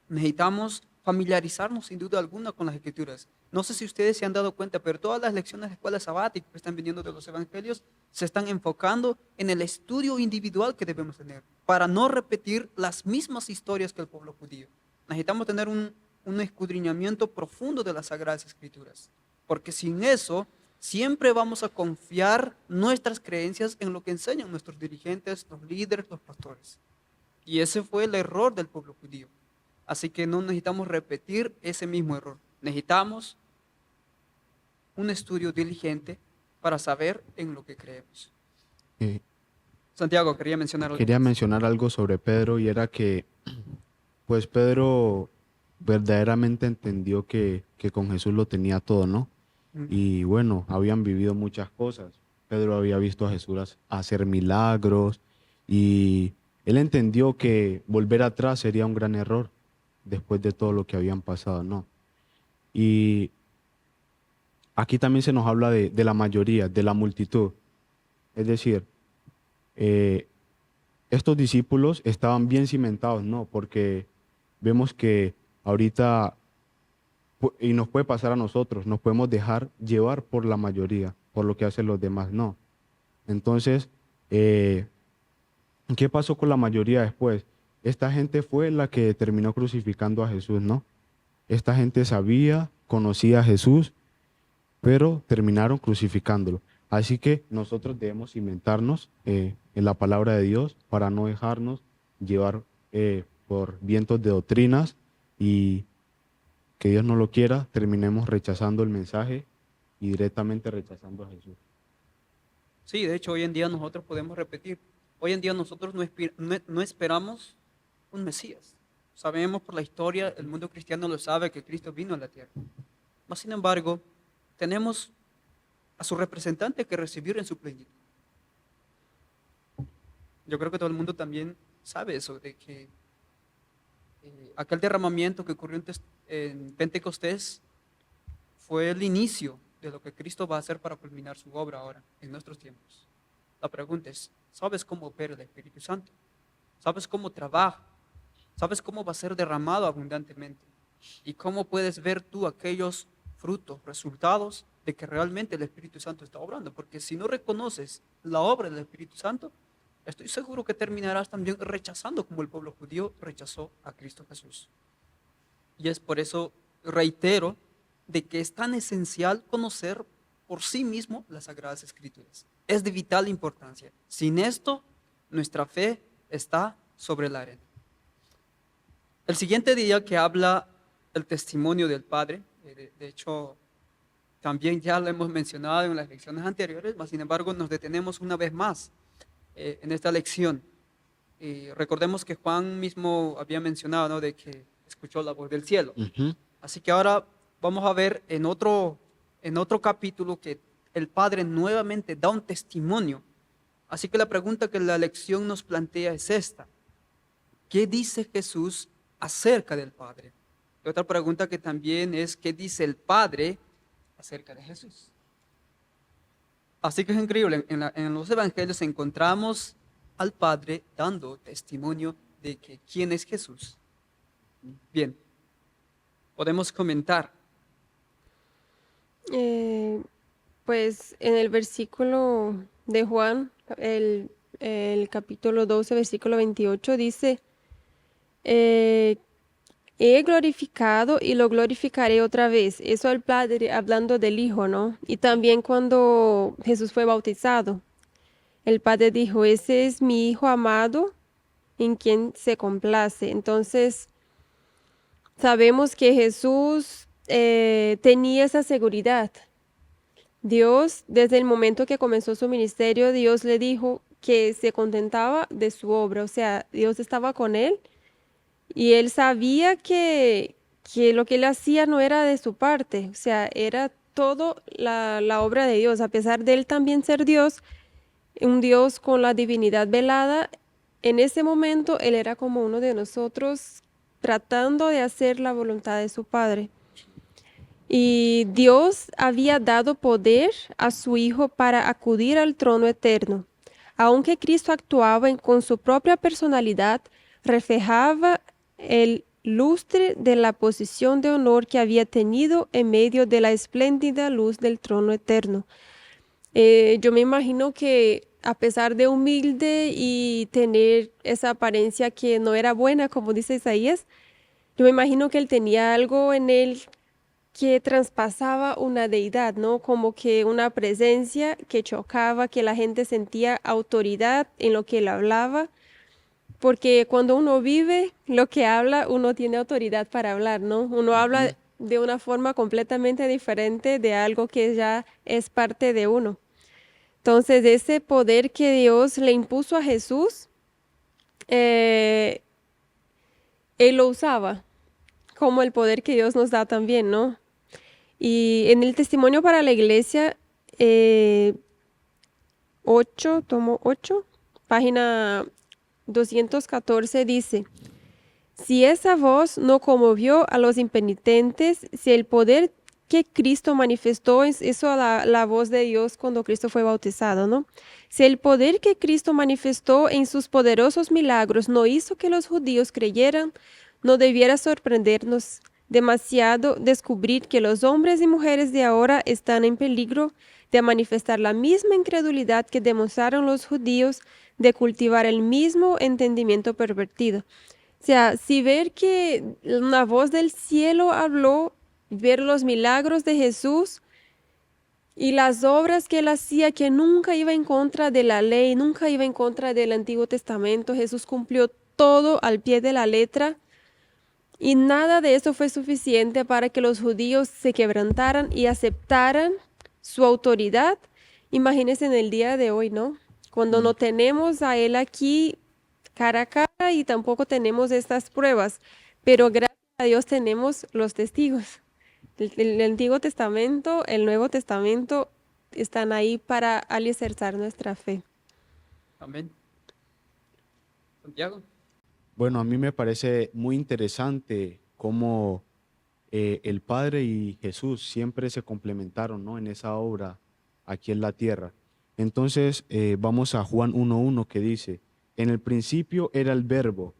Necesitamos familiarizarnos sin duda alguna con las Escrituras. No sé si ustedes se han dado cuenta, pero todas las lecciones de escuela sabática que están viniendo de los evangelios se están enfocando en el estudio individual que debemos tener para no repetir las mismas historias que el pueblo judío. Necesitamos tener un escudriñamiento profundo de las Sagradas Escrituras, porque sin eso siempre vamos a confiar nuestras creencias en lo que enseñan nuestros dirigentes, los líderes, los pastores. Y ese fue el error del pueblo judío. Así que no necesitamos repetir ese mismo error. Necesitamos un estudio diligente para saber en lo que creemos. Eh, Santiago, quería mencionar algo Quería más. mencionar algo sobre Pedro y era que, pues Pedro verdaderamente entendió que con Jesús lo tenía todo, ¿no? Mm. Y bueno, habían vivido muchas cosas. Pedro había visto a Jesús hacer milagros y él entendió que volver atrás sería un gran error después de todo lo que habían pasado, ¿no? Y aquí también se nos habla de la mayoría, de la multitud. Es decir, eh, estos discípulos estaban bien cimentados, ¿no? Porque vemos que ahorita, y nos puede pasar a nosotros, nos podemos dejar llevar por la mayoría, por lo que hacen los demás, no. Entonces, eh, ¿qué pasó con la mayoría después? Esta gente fue la que terminó crucificando a Jesús, ¿no? Esta gente sabía, conocía a Jesús, pero terminaron crucificándolo. Así que nosotros debemos cimentarnos en la palabra de Dios para no dejarnos llevar por vientos de doctrinas y que Dios no lo quiera, terminemos rechazando el mensaje y directamente rechazando a Jesús. Sí, de hecho, hoy en día nosotros podemos repetir. Hoy en día nosotros no esperamos un Mesías. Sabemos por la historia, el mundo cristiano lo sabe, que Cristo vino a la tierra. Mas, sin embargo, tenemos a su representante que recibir en su plenitud. Yo creo que todo el mundo también sabe eso, de que aquel derramamiento que ocurrió en Pentecostés fue el inicio de lo que Cristo va a hacer para culminar su obra ahora, en nuestros tiempos. La pregunta es, ¿sabes cómo opera el Espíritu Santo? ¿Sabes cómo trabaja? ¿Sabes cómo va a ser derramado abundantemente? ¿Y cómo puedes ver tú aquellos frutos, resultados de que realmente el Espíritu Santo está obrando? Porque si no reconoces la obra del Espíritu Santo, estoy seguro que terminarás también rechazando como el pueblo judío rechazó a Cristo Jesús. Y es por eso, reitero, de que es tan esencial conocer por sí mismo las Sagradas Escrituras. Es de vital importancia. Sin esto, nuestra fe está sobre la arena. El siguiente día que habla el testimonio del Padre, de hecho, también ya lo hemos mencionado en las lecciones anteriores, mas sin embargo nos detenemos una vez más en esta lección. Recordemos que Juan mismo había mencionado, ¿no?, de que escuchó la voz del cielo. Ujú. Así que ahora vamos a ver en otro capítulo que el Padre nuevamente da un testimonio. Así que la pregunta que la lección nos plantea es esta: ¿qué dice Jesús acerca del Padre? Y otra pregunta que también es: ¿qué dice el Padre acerca de Jesús? Así que es increíble, en los evangelios encontramos al Padre dando testimonio de que quién es Jesús. Bien, podemos comentar. Pues en el versículo de Juan, el capítulo 12, versículo 28, dice, he glorificado y lo glorificaré otra vez. Eso el Padre hablando del Hijo, ¿no? Y también cuando Jesús fue bautizado, el Padre dijo, ese es mi Hijo amado en quien se complace. Entonces, sabemos que Jesús tenía esa seguridad. Dios, desde el momento que comenzó su ministerio, Dios le dijo que se contentaba de su obra. O sea, Dios estaba con él y él sabía que lo que él hacía no era de su parte. O sea, era todo la obra de Dios. A pesar de él también ser Dios, un Dios con la divinidad velada, en ese momento él era como uno de nosotros tratando de hacer la voluntad de su Padre. Y Dios había dado poder a su Hijo para acudir al trono eterno. Aunque Cristo actuaba con su propia personalidad, reflejaba el lustre de la posición de honor que había tenido en medio de la espléndida luz del trono eterno. Yo me imagino que a pesar de humilde y tener esa apariencia que no era buena, como dice Isaías, yo me imagino que él tenía algo en él que traspasaba una deidad, ¿no? Como que una presencia que chocaba, que la gente sentía autoridad en lo que él hablaba, porque cuando uno vive lo que habla, uno tiene autoridad para hablar, ¿no? Uno habla de una forma completamente diferente de algo que ya es parte de uno. Entonces, ese poder que Dios le impuso a Jesús, eh, él lo usaba como el poder que Dios nos da también, ¿no? Y en el testimonio para la iglesia, 8, tomo 8, página 214 dice, si esa voz no conmovió a los impenitentes, si el poder que Cristo manifestó, es eso la voz de Dios cuando Cristo fue bautizado, ¿no? Si el poder que Cristo manifestó en sus poderosos milagros no hizo que los judíos creyeran, no debiera sorprendernos demasiado descubrir que los hombres y mujeres de ahora están en peligro de manifestar la misma incredulidad que demostraron los judíos, de cultivar el mismo entendimiento pervertido. O sea, si ver que una voz del cielo habló, ver los milagros de Jesús y las obras que él hacía, que nunca iba en contra de la ley, nunca iba en contra del Antiguo Testamento, Jesús cumplió todo al pie de la letra y nada de eso fue suficiente para que los judíos se quebrantaran y aceptaran su autoridad. Imagínense en el día de hoy, ¿no? Cuando no tenemos a él aquí cara a cara y tampoco tenemos estas pruebas, pero gracias a Dios tenemos los testigos. El Antiguo Testamento, el Nuevo Testamento están ahí para alicerçar nuestra fe. Amén. Santiago. Bueno, a mí me parece muy interesante cómo el Padre y Jesús siempre se complementaron, ¿no? En esa obra aquí en la tierra. Entonces, vamos a Juan 1:1 que dice, en el principio era el verbo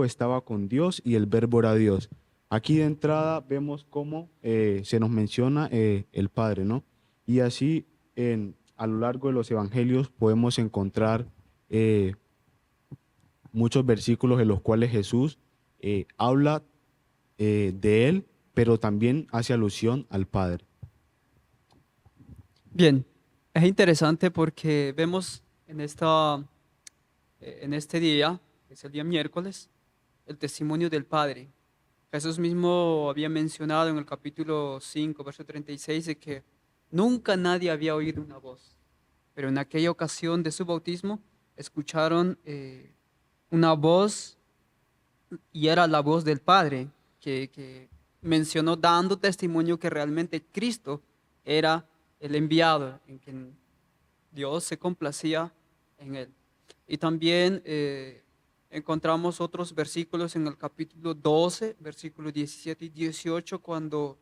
estaba con Dios y el verbo era Dios. Aquí de entrada vemos cómo se nos menciona el Padre, ¿no? Y así a lo largo de los evangelios podemos encontrar muchos versículos en los cuales Jesús habla de él, pero también hace alusión al Padre. Bien, es interesante porque vemos en este día, que es el día miércoles, el testimonio del Padre. Jesús mismo había mencionado en el capítulo 5, verso 36, de que nunca nadie había oído una voz, pero en aquella ocasión de su bautismo escucharon una voz y era la voz del Padre que mencionó dando testimonio que realmente Cristo era el enviado, en quien Dios se complacía en él. Y también encontramos otros versículos en el capítulo 12, versículos 17 y 18, cuando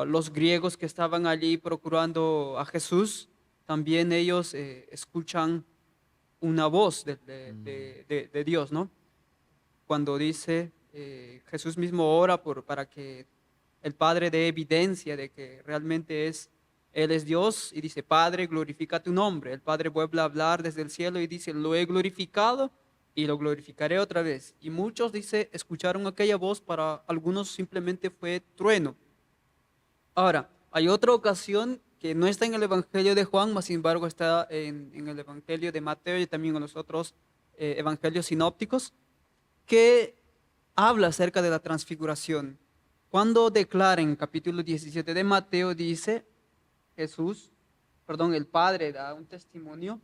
los griegos que estaban allí procurando a Jesús, también ellos escuchan una voz de Dios, ¿no? Cuando dice, Jesús mismo ora para que el Padre dé evidencia de que realmente Él es Dios, y dice, Padre, glorifica tu nombre. El Padre vuelve a hablar desde el cielo y dice, lo he glorificado y lo glorificaré otra vez. Y muchos, dice, escucharon aquella voz, para algunos simplemente fue trueno. Ahora, hay otra ocasión que no está en el Evangelio de Juan, mas sin embargo está en el Evangelio de Mateo y también en los otros evangelios sinópticos, que habla acerca de la transfiguración. Cuando declara en capítulo 17 de Mateo, dice el Padre da un testimonio,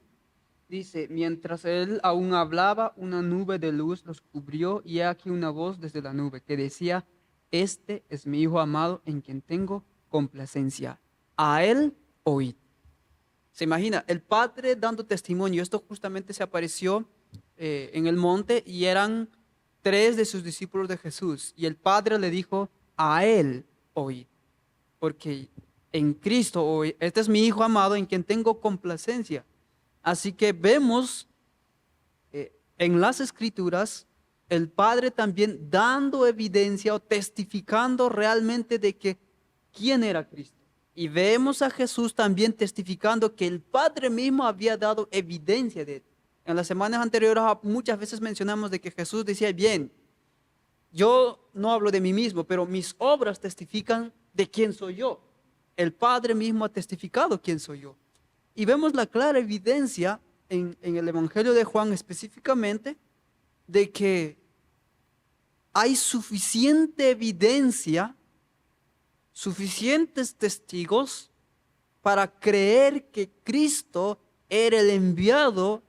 dice, mientras él aún hablaba, una nube de luz los cubrió y he aquí una voz desde la nube que decía, este es mi Hijo amado en quien tengo complacencia. A él oíd. Se imagina, el Padre dando testimonio. Esto justamente se apareció en el monte y eran 3 de sus discípulos de Jesús. Y el Padre le dijo, a él oíd. Porque en Cristo hoy, este es mi Hijo amado en quien tengo complacencia. Así que vemos en las Escrituras el Padre también dando evidencia o testificando realmente de que quién era Cristo. Y vemos a Jesús también testificando que el Padre mismo había dado evidencia de él. En las semanas anteriores muchas veces mencionamos de que Jesús decía, bien, yo no hablo de mí mismo, pero mis obras testifican de quién soy yo. El Padre mismo ha testificado quién soy yo. Y vemos la clara evidencia en el Evangelio de Juan específicamente de que hay suficiente evidencia, suficientes testigos para creer que Cristo era el enviado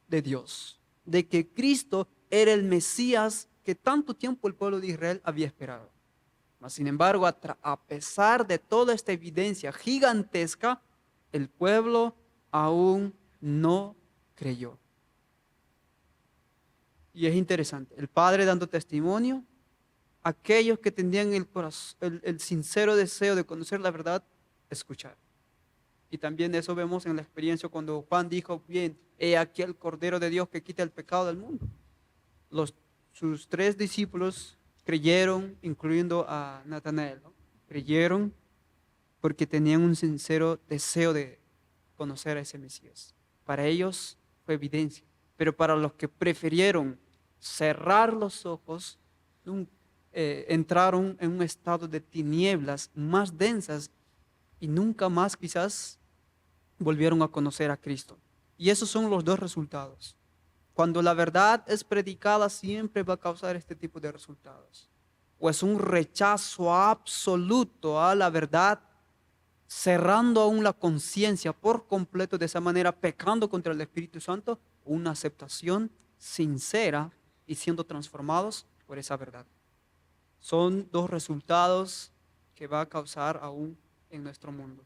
de Dios, de que Cristo era el Mesías que tanto tiempo el pueblo de Israel había esperado. Mas, sin embargo, a pesar de toda esta evidencia gigantesca, el pueblo aún no creyó. Y es interesante, el Padre dando testimonio, aquellos que tenían el sincero deseo de conocer la verdad, escuchar. Y también eso vemos en la experiencia cuando Juan dijo, bien, he aquí el Cordero de Dios que quita el pecado del mundo. Sus 3 discípulos creyeron, incluyendo a Natanael, ¿no? Creyeron porque tenían un sincero deseo de conocer a ese Mesías. Para ellos fue evidencia, pero para los que prefirieron cerrar los ojos, entraron en un estado de tinieblas más densas y nunca más quizás volvieron a conocer a Cristo. Y esos son los 2 resultados. Cuando la verdad es predicada, siempre va a causar este tipo de resultados. O es un rechazo absoluto a la verdad, cerrando aún la conciencia por completo, de esa manera pecando contra el Espíritu Santo, o una aceptación sincera y siendo transformados por esa verdad. Son 2 resultados que va a causar aún en nuestro mundo.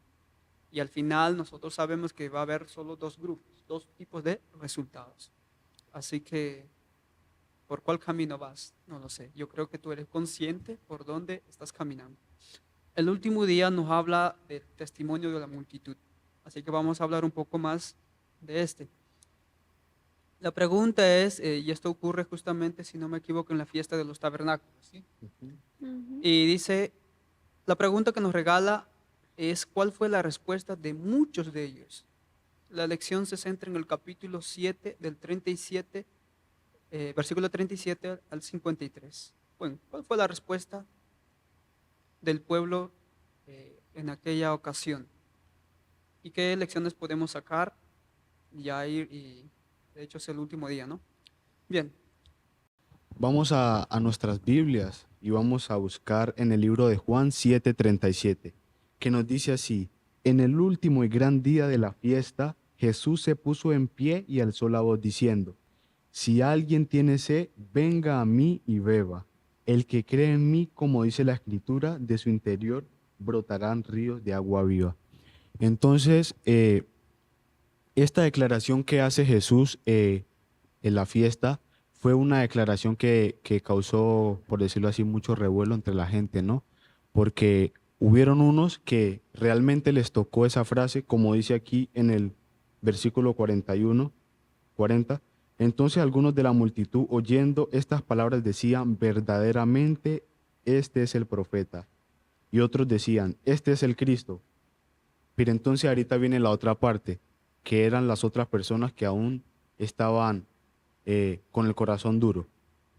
Y al final nosotros sabemos que va a haber solo 2 grupos, 2 tipos de resultados. Así que, ¿por cuál camino vas? No lo sé. Yo creo que tú eres consciente por dónde estás caminando. El último día nos habla del testimonio de la multitud. Así que vamos a hablar un poco más de este. La pregunta es, y esto ocurre justamente, si no me equivoco, en la fiesta de los tabernáculos, ¿sí? Ujú. Y dice, la pregunta que nos regala es, ¿cuál fue la respuesta de muchos de ellos? La lección se centra en el capítulo 7 del 37, versículo 37 al 53. Bueno, ¿cuál fue la respuesta del pueblo en aquella ocasión? ¿Y qué lecciones podemos sacar? Y de hecho es el último día, ¿no? Bien, Vamos a nuestras Biblias y vamos a buscar en el libro de Juan 7:37, que nos dice así: en el último y gran día de la fiesta, Jesús se puso en pie y alzó la voz diciendo: si alguien tiene sed, venga a mí y beba. El que cree en mí, como dice la Escritura, de su interior brotarán ríos de agua viva. Entonces, esta declaración que hace Jesús en la fiesta fue una declaración que causó, por decirlo así, mucho revuelo entre la gente, ¿no? Porque hubieron unos que realmente les tocó esa frase, como dice aquí en el versículo 41, 40. Entonces algunos de la multitud, oyendo estas palabras, decían: verdaderamente este es el profeta. Y otros decían: este es el Cristo. Pero entonces ahorita viene la otra parte, que eran las otras personas que aún estaban con el corazón duro,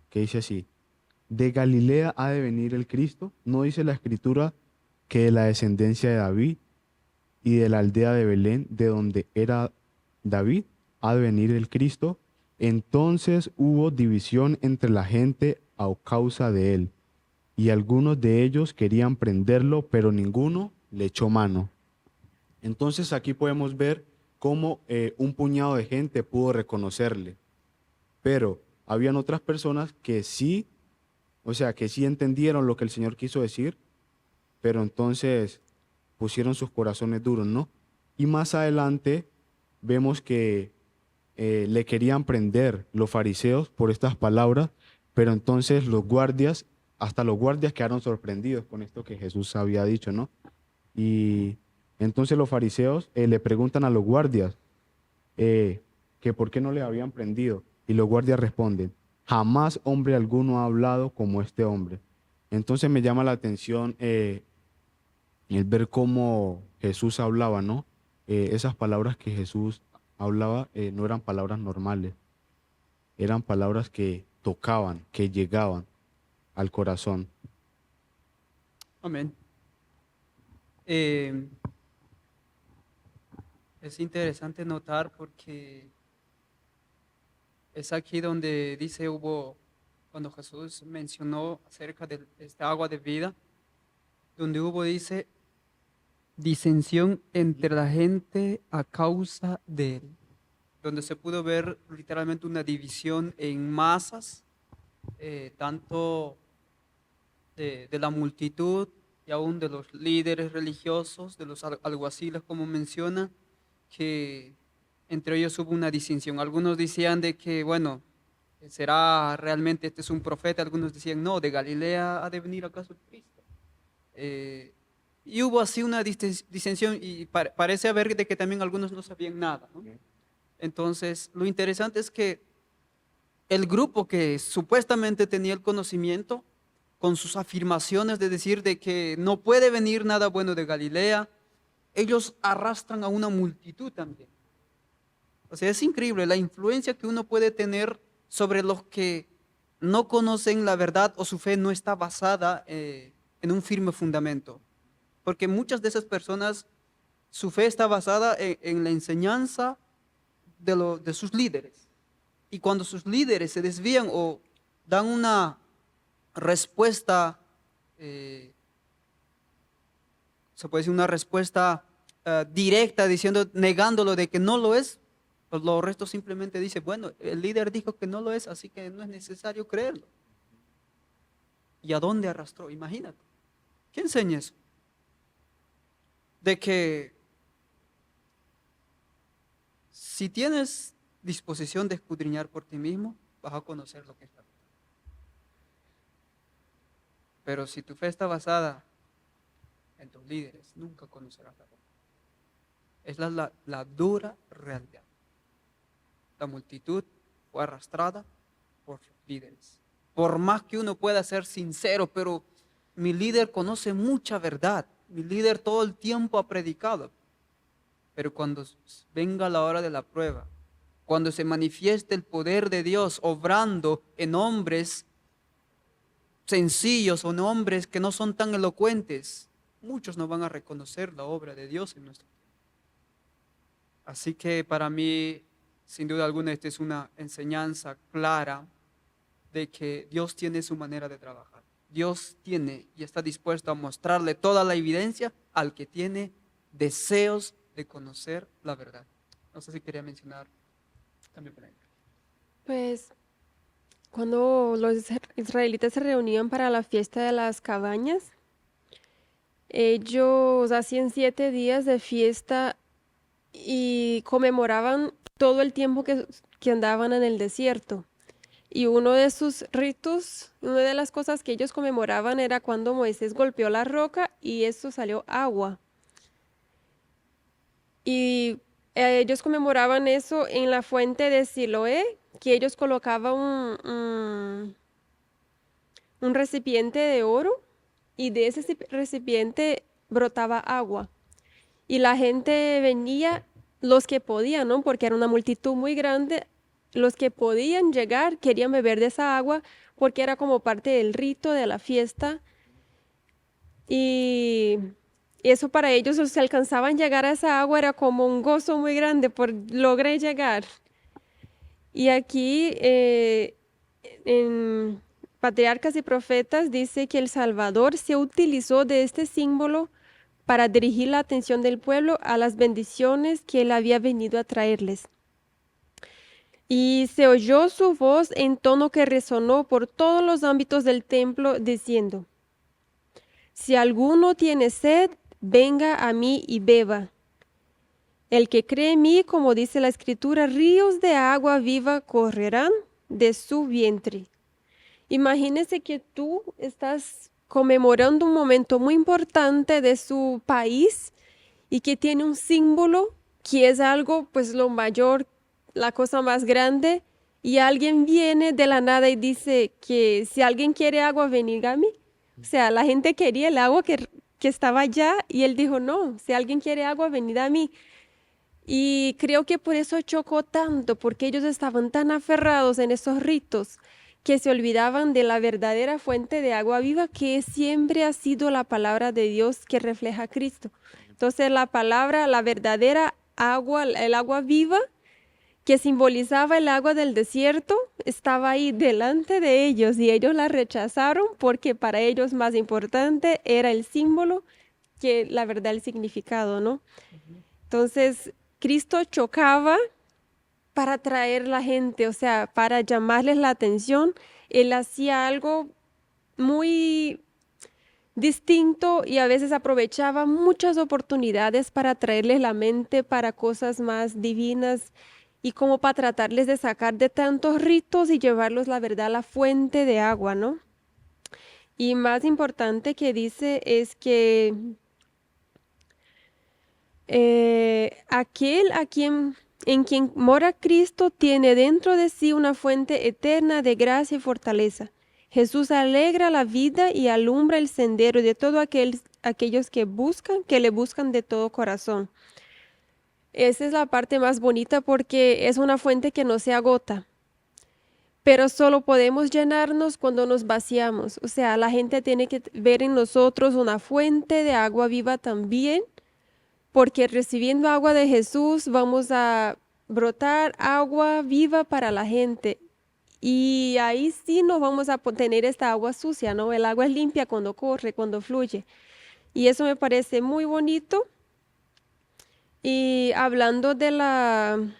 que dice así: ¿de Galilea ha de venir el Cristo? ¿No dice la Escritura que de la descendencia de David y de la aldea de Belén, de donde era David, ha de venir el Cristo? Entonces hubo división entre la gente a causa de él, y algunos de ellos querían prenderlo, pero ninguno le echó mano. Entonces aquí podemos ver cómo un puñado de gente pudo reconocerle, pero habían otras personas que sí, o sea, que sí entendieron lo que el Señor quiso decir, pero entonces pusieron sus corazones duros, ¿no? Y más adelante vemos que le querían prender los fariseos por estas palabras, pero entonces los guardias, hasta los guardias quedaron sorprendidos con esto que Jesús había dicho, ¿no? Y entonces los fariseos le preguntan a los guardias que por qué no le habían prendido. Y los guardias responden: jamás hombre alguno ha hablado como este hombre. Entonces me llama la atención el ver cómo Jesús hablaba, ¿no? Esas palabras que Jesús hablaba no eran palabras normales, eran palabras que tocaban, que llegaban al corazón. amén. Es interesante notar porque es aquí donde dice cuando Jesús mencionó acerca de esta agua de vida, donde dice, disensión entre la gente a causa de él, donde se pudo ver literalmente una división en masas, tanto de la multitud y aún de los líderes religiosos, de los alguaciles, como menciona, que entre ellos hubo una disensión. Algunos decían de que, bueno, ¿será realmente este es un profeta? Algunos decían, no, de Galilea ha de venir acaso el Cristo. Y hubo así una disensión y parece haber de que también algunos no sabían nada, ¿no? Entonces, lo interesante es que el grupo que supuestamente tenía el conocimiento, con sus afirmaciones de decir de que no puede venir nada bueno de Galilea, ellos arrastran a una multitud también. O sea, es increíble la influencia que uno puede tener sobre los que no conocen la verdad o su fe no está basada en un firme fundamento. Porque muchas de esas personas, su fe está basada en la enseñanza de sus líderes. Y cuando sus líderes se desvían o dan una respuesta, se puede decir una respuesta directa, negándolo de que no lo es, pues los restos simplemente dicen, bueno, el líder dijo que no lo es, así que no es necesario creerlo. ¿Y a dónde arrastró? Imagínate. ¿Qué enseña eso? De que si tienes disposición de escudriñar por ti mismo, vas a conocer lo que es la verdad. Pero si tu fe está basada en tus líderes, nunca conocerás la verdad. Es la dura realidad. La multitud fue arrastrada por sus líderes. Por más que uno pueda ser sincero, pero mi líder conoce mucha verdad. Mi líder todo el tiempo ha predicado. Pero cuando venga la hora de la prueba, cuando se manifieste el poder de Dios obrando en hombres sencillos o en hombres que no son tan elocuentes, muchos no van a reconocer la obra de Dios en nuestro tiempo. Así que para mí, sin duda alguna, esta es una enseñanza clara de que Dios tiene su manera de trabajar. Dios tiene y está dispuesto a mostrarle toda la evidencia al que tiene deseos de conocer la verdad. No sé si quería mencionar también por ahí. Pues cuando los israelitas se reunían para la fiesta de las cabañas, ellos hacían 7 días de fiesta y conmemoraban todo el tiempo que andaban en el desierto. Y uno de sus ritos, una de las cosas que ellos conmemoraban era cuando Moisés golpeó la roca y eso salió agua. Y ellos conmemoraban eso en la fuente de Siloé, que ellos colocaban un recipiente de oro y de ese recipiente brotaba agua. Y la gente venía, los que podían, ¿no? Porque era una multitud muy grande, los que podían llegar querían beber de esa agua porque era como parte del rito de la fiesta. Y eso para ellos, si alcanzaban a llegar a esa agua, era como un gozo muy grande por lograr llegar. Y aquí en Patriarcas y Profetas dice que el Salvador se utilizó de este símbolo para dirigir la atención del pueblo a las bendiciones que él había venido a traerles. Y se oyó su voz en tono que resonó por todos los ámbitos del templo, diciendo: si alguno tiene sed, venga a mí y beba. El que cree en mí, como dice la Escritura, ríos de agua viva correrán de su vientre. Imagínese que tú estás conmemorando un momento muy importante de su país y que tiene un símbolo que es algo, pues lo mayor, la cosa más grande, y alguien viene de la nada y dice que si alguien quiere agua, venga a mí. O sea, la gente quería el agua que estaba allá y él dijo, no, si alguien quiere agua, venid a mí. Y creo que por eso chocó tanto, porque ellos estaban tan aferrados en esos ritos que se olvidaban de la verdadera fuente de agua viva, que siempre ha sido la palabra de Dios que refleja a Cristo. Entonces la palabra, la verdadera agua, el agua viva, que simbolizaba el agua del desierto, estaba ahí delante de ellos y ellos la rechazaron porque para ellos más importante era el símbolo que la verdad el significado, ¿no? Entonces, Cristo chocaba para atraer la gente, o sea, para llamarles la atención. Él hacía algo muy distinto y a veces aprovechaba muchas oportunidades para atraerles la mente para cosas más divinas y como para tratarles de sacar de tantos ritos y llevarlos, la verdad, a la fuente de agua, ¿no? Y más importante que dice es que aquel en quien mora Cristo tiene dentro de sí una fuente eterna de gracia y fortaleza. Jesús alegra la vida y alumbra el sendero de todos aquellos que le buscan de todo corazón. Esa es la parte más bonita porque es una fuente que no se agota, pero solo podemos llenarnos cuando nos vaciamos. O sea, la gente tiene que ver en nosotros una fuente de agua viva también, porque recibiendo agua de Jesús vamos a brotar agua viva para la gente. Y ahí sí no vamos a tener esta agua sucia, ¿no? El agua es limpia cuando corre, cuando fluye. Y eso me parece muy bonito. Y hablando del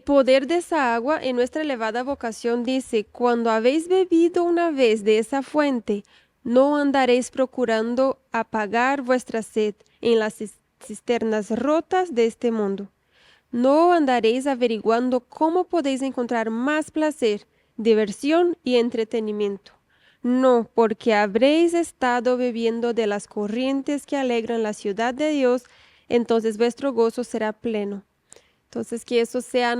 poder de esa agua, en nuestra elevada vocación dice, cuando habéis bebido una vez de esa fuente, no andaréis procurando apagar vuestra sed en las cisternas rotas de este mundo. No andaréis averiguando cómo podéis encontrar más placer, diversión y entretenimiento. No, porque habréis estado bebiendo de las corrientes que alegran la ciudad de Dios, entonces vuestro gozo será pleno. Entonces, que eso sea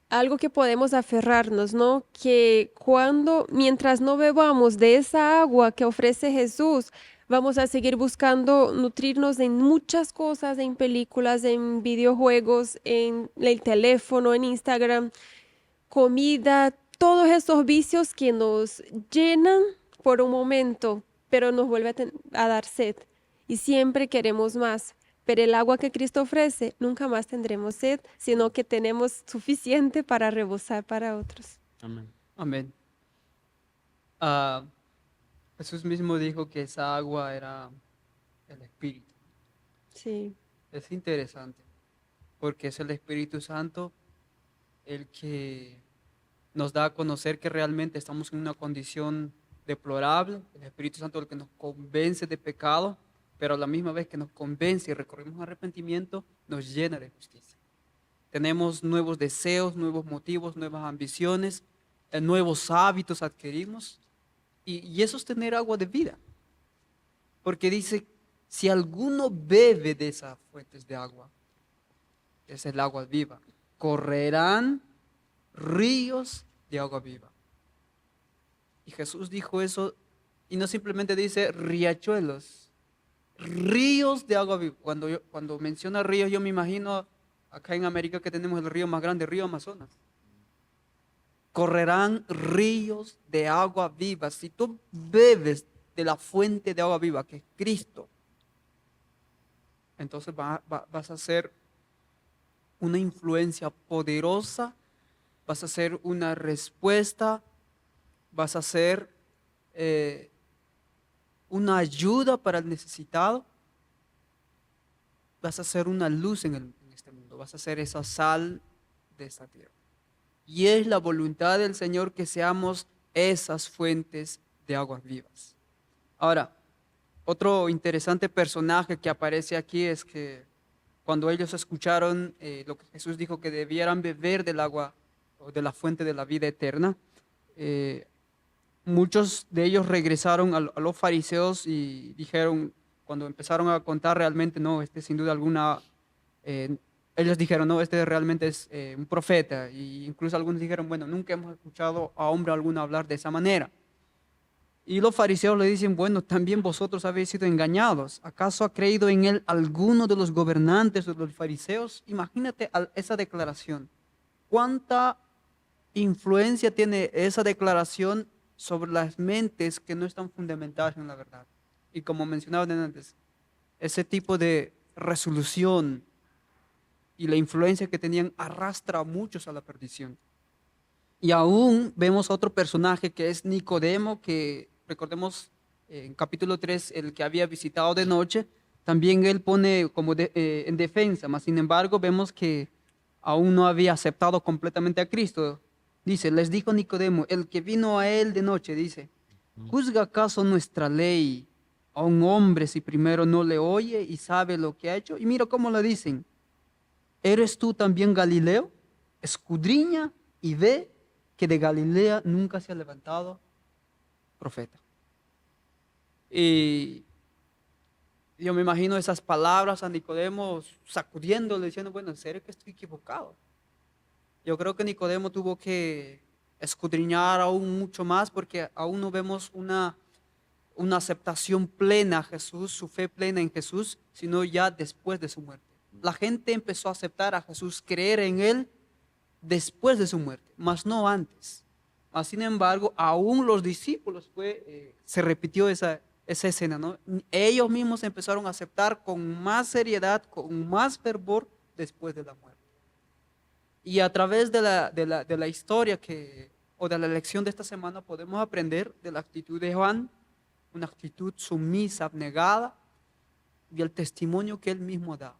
algo que podemos aferrarnos, ¿no? Que mientras no bebamos de esa agua que ofrece Jesús, vamos a seguir buscando nutrirnos en muchas cosas, en películas, en videojuegos, en el teléfono, en Instagram, comida, todos esos vicios que nos llenan por un momento, pero nos vuelve a dar sed y siempre queremos más. Pero el agua que Cristo ofrece, nunca más tendremos sed, sino que tenemos suficiente para rebosar para otros. Amén. Amén. Ah, Jesús mismo dijo que esa agua era el Espíritu. Sí, Es interesante, porque es el Espíritu Santo el que nos da a conocer que realmente estamos en una condición deplorable. El Espíritu Santo es el que nos convence de pecado, pero a la misma vez que nos convence y recorremos un arrepentimiento, nos llena de justicia. Tenemos nuevos deseos, nuevos motivos, nuevas ambiciones, nuevos hábitos adquirimos, y eso es tener agua de vida. Porque dice, si alguno bebe de esas fuentes de agua, es el agua viva, correrán ríos de agua viva. Y Jesús dijo eso y no simplemente dice riachuelos, ríos de agua viva. Cuando menciona ríos, yo me imagino acá en América que tenemos el río más grande, el río Amazonas. Correrán ríos de agua viva. Si tú bebes de la fuente de agua viva, que es Cristo, entonces vas a ser una influencia poderosa, vas a ser una respuesta, vas a ser una ayuda para el necesitado, vas a ser una luz en este mundo, vas a ser esa sal de esta tierra. Y es la voluntad del Señor que seamos esas fuentes de aguas vivas. Ahora, otro interesante personaje que aparece aquí es que cuando ellos escucharon lo que Jesús dijo que debieran beber del agua o de la fuente de la vida eterna, muchos de ellos regresaron a los fariseos y dijeron, cuando empezaron a contar realmente, no, este sin duda alguna, ellos dijeron, no, este realmente es un profeta. Y incluso algunos dijeron, bueno, nunca hemos escuchado a hombre alguno hablar de esa manera. Y los fariseos le dicen, bueno, también vosotros habéis sido engañados. ¿Acaso ha creído en él alguno de los gobernantes o de los fariseos? Imagínate esa declaración. ¿Cuánta influencia tiene esa declaración sobre las mentes que no están fundamentadas en la verdad? Y como mencionaba antes, ese tipo de resolución y la influencia que tenían arrastra a muchos a la perdición. Y aún vemos a otro personaje que es Nicodemo, que recordemos en capítulo 3, el que había visitado de noche, también él pone como en defensa, mas sin embargo vemos que aún no había aceptado completamente a Cristo. Dice, les dijo Nicodemo, el que vino a él de noche, dice, ¿juzga acaso nuestra ley a un hombre si primero no le oye y sabe lo que ha hecho? Y mira cómo le dicen, ¿eres tú también Galileo? Escudriña y ve que de Galilea nunca se ha levantado profeta. Y yo me imagino esas palabras a Nicodemo sacudiéndole, diciendo, bueno, en serio que estoy equivocado. Yo creo que Nicodemo tuvo que escudriñar aún mucho más porque aún no vemos una aceptación plena a Jesús, su fe plena en Jesús, sino ya después de su muerte. La gente empezó a aceptar a Jesús, creer en Él después de su muerte, mas no antes. Mas, sin embargo, aún los discípulos se repitió esa escena, ¿no? Ellos mismos empezaron a aceptar con más seriedad, con más fervor después de la muerte. Y a través de la historia o de la lección de esta semana podemos aprender de la actitud de Juan, una actitud sumisa, abnegada, y el testimonio que él mismo da.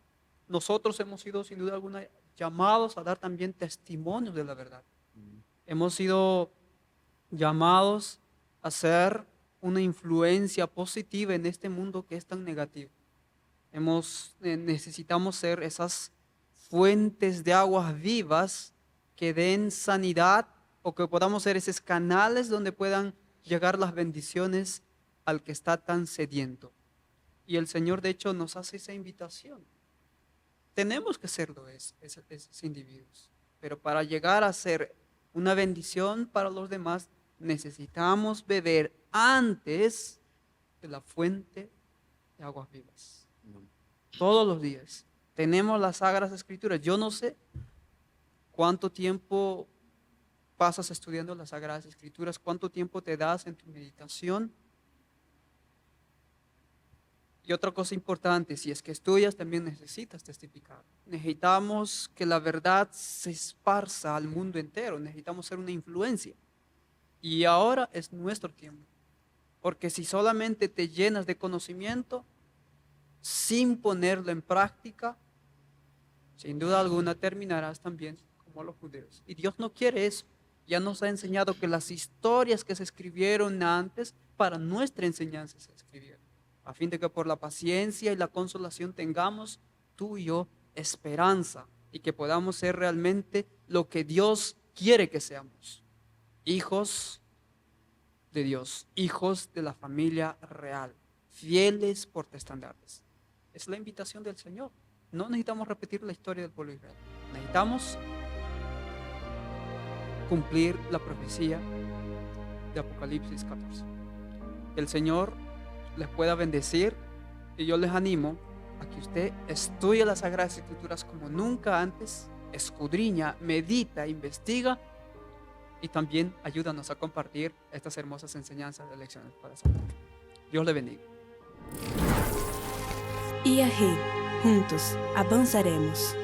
Nosotros hemos sido sin duda alguna llamados a dar también testimonios de la verdad. Hemos sido llamados a ser una influencia positiva en este mundo que es tan negativo. Necesitamos ser esas fuentes de aguas vivas que den sanidad o que podamos ser esos canales donde puedan llegar las bendiciones al que está tan sediento. Y el Señor, de hecho, nos hace esa invitación. Tenemos que serlo esos individuos. Pero para llegar a ser una bendición para los demás, necesitamos beber antes de la fuente de aguas vivas. Todos los días. Tenemos las Sagradas Escrituras. Yo no sé cuánto tiempo pasas estudiando las Sagradas Escrituras, cuánto tiempo te das en tu meditación. Y otra cosa importante, si es que estudias, también necesitas testificar. Necesitamos que la verdad se esparza al mundo entero. Necesitamos ser una influencia. Y ahora es nuestro tiempo. Porque si solamente te llenas de conocimiento, sin ponerlo en práctica, sin duda alguna terminarás también como los judíos. Y Dios no quiere eso. Ya nos ha enseñado que las historias que se escribieron antes, para nuestra enseñanza se escribieron, a fin de que por la paciencia y la consolación tengamos tú y yo esperanza y que podamos ser realmente lo que Dios quiere que seamos. Hijos de Dios, hijos de la familia real, fieles portestandardes. Es la invitación del Señor. No necesitamos repetir la historia del pueblo de Israel. Necesitamos cumplir la profecía de Apocalipsis 14. Que el Señor les pueda bendecir y yo les animo a que usted estudie las Sagradas Escrituras como nunca antes, escudriña, medita, investiga y también ayúdanos a compartir estas hermosas enseñanzas de lecciones para Santa. Dios le bendiga. IAG, juntos avanzaremos.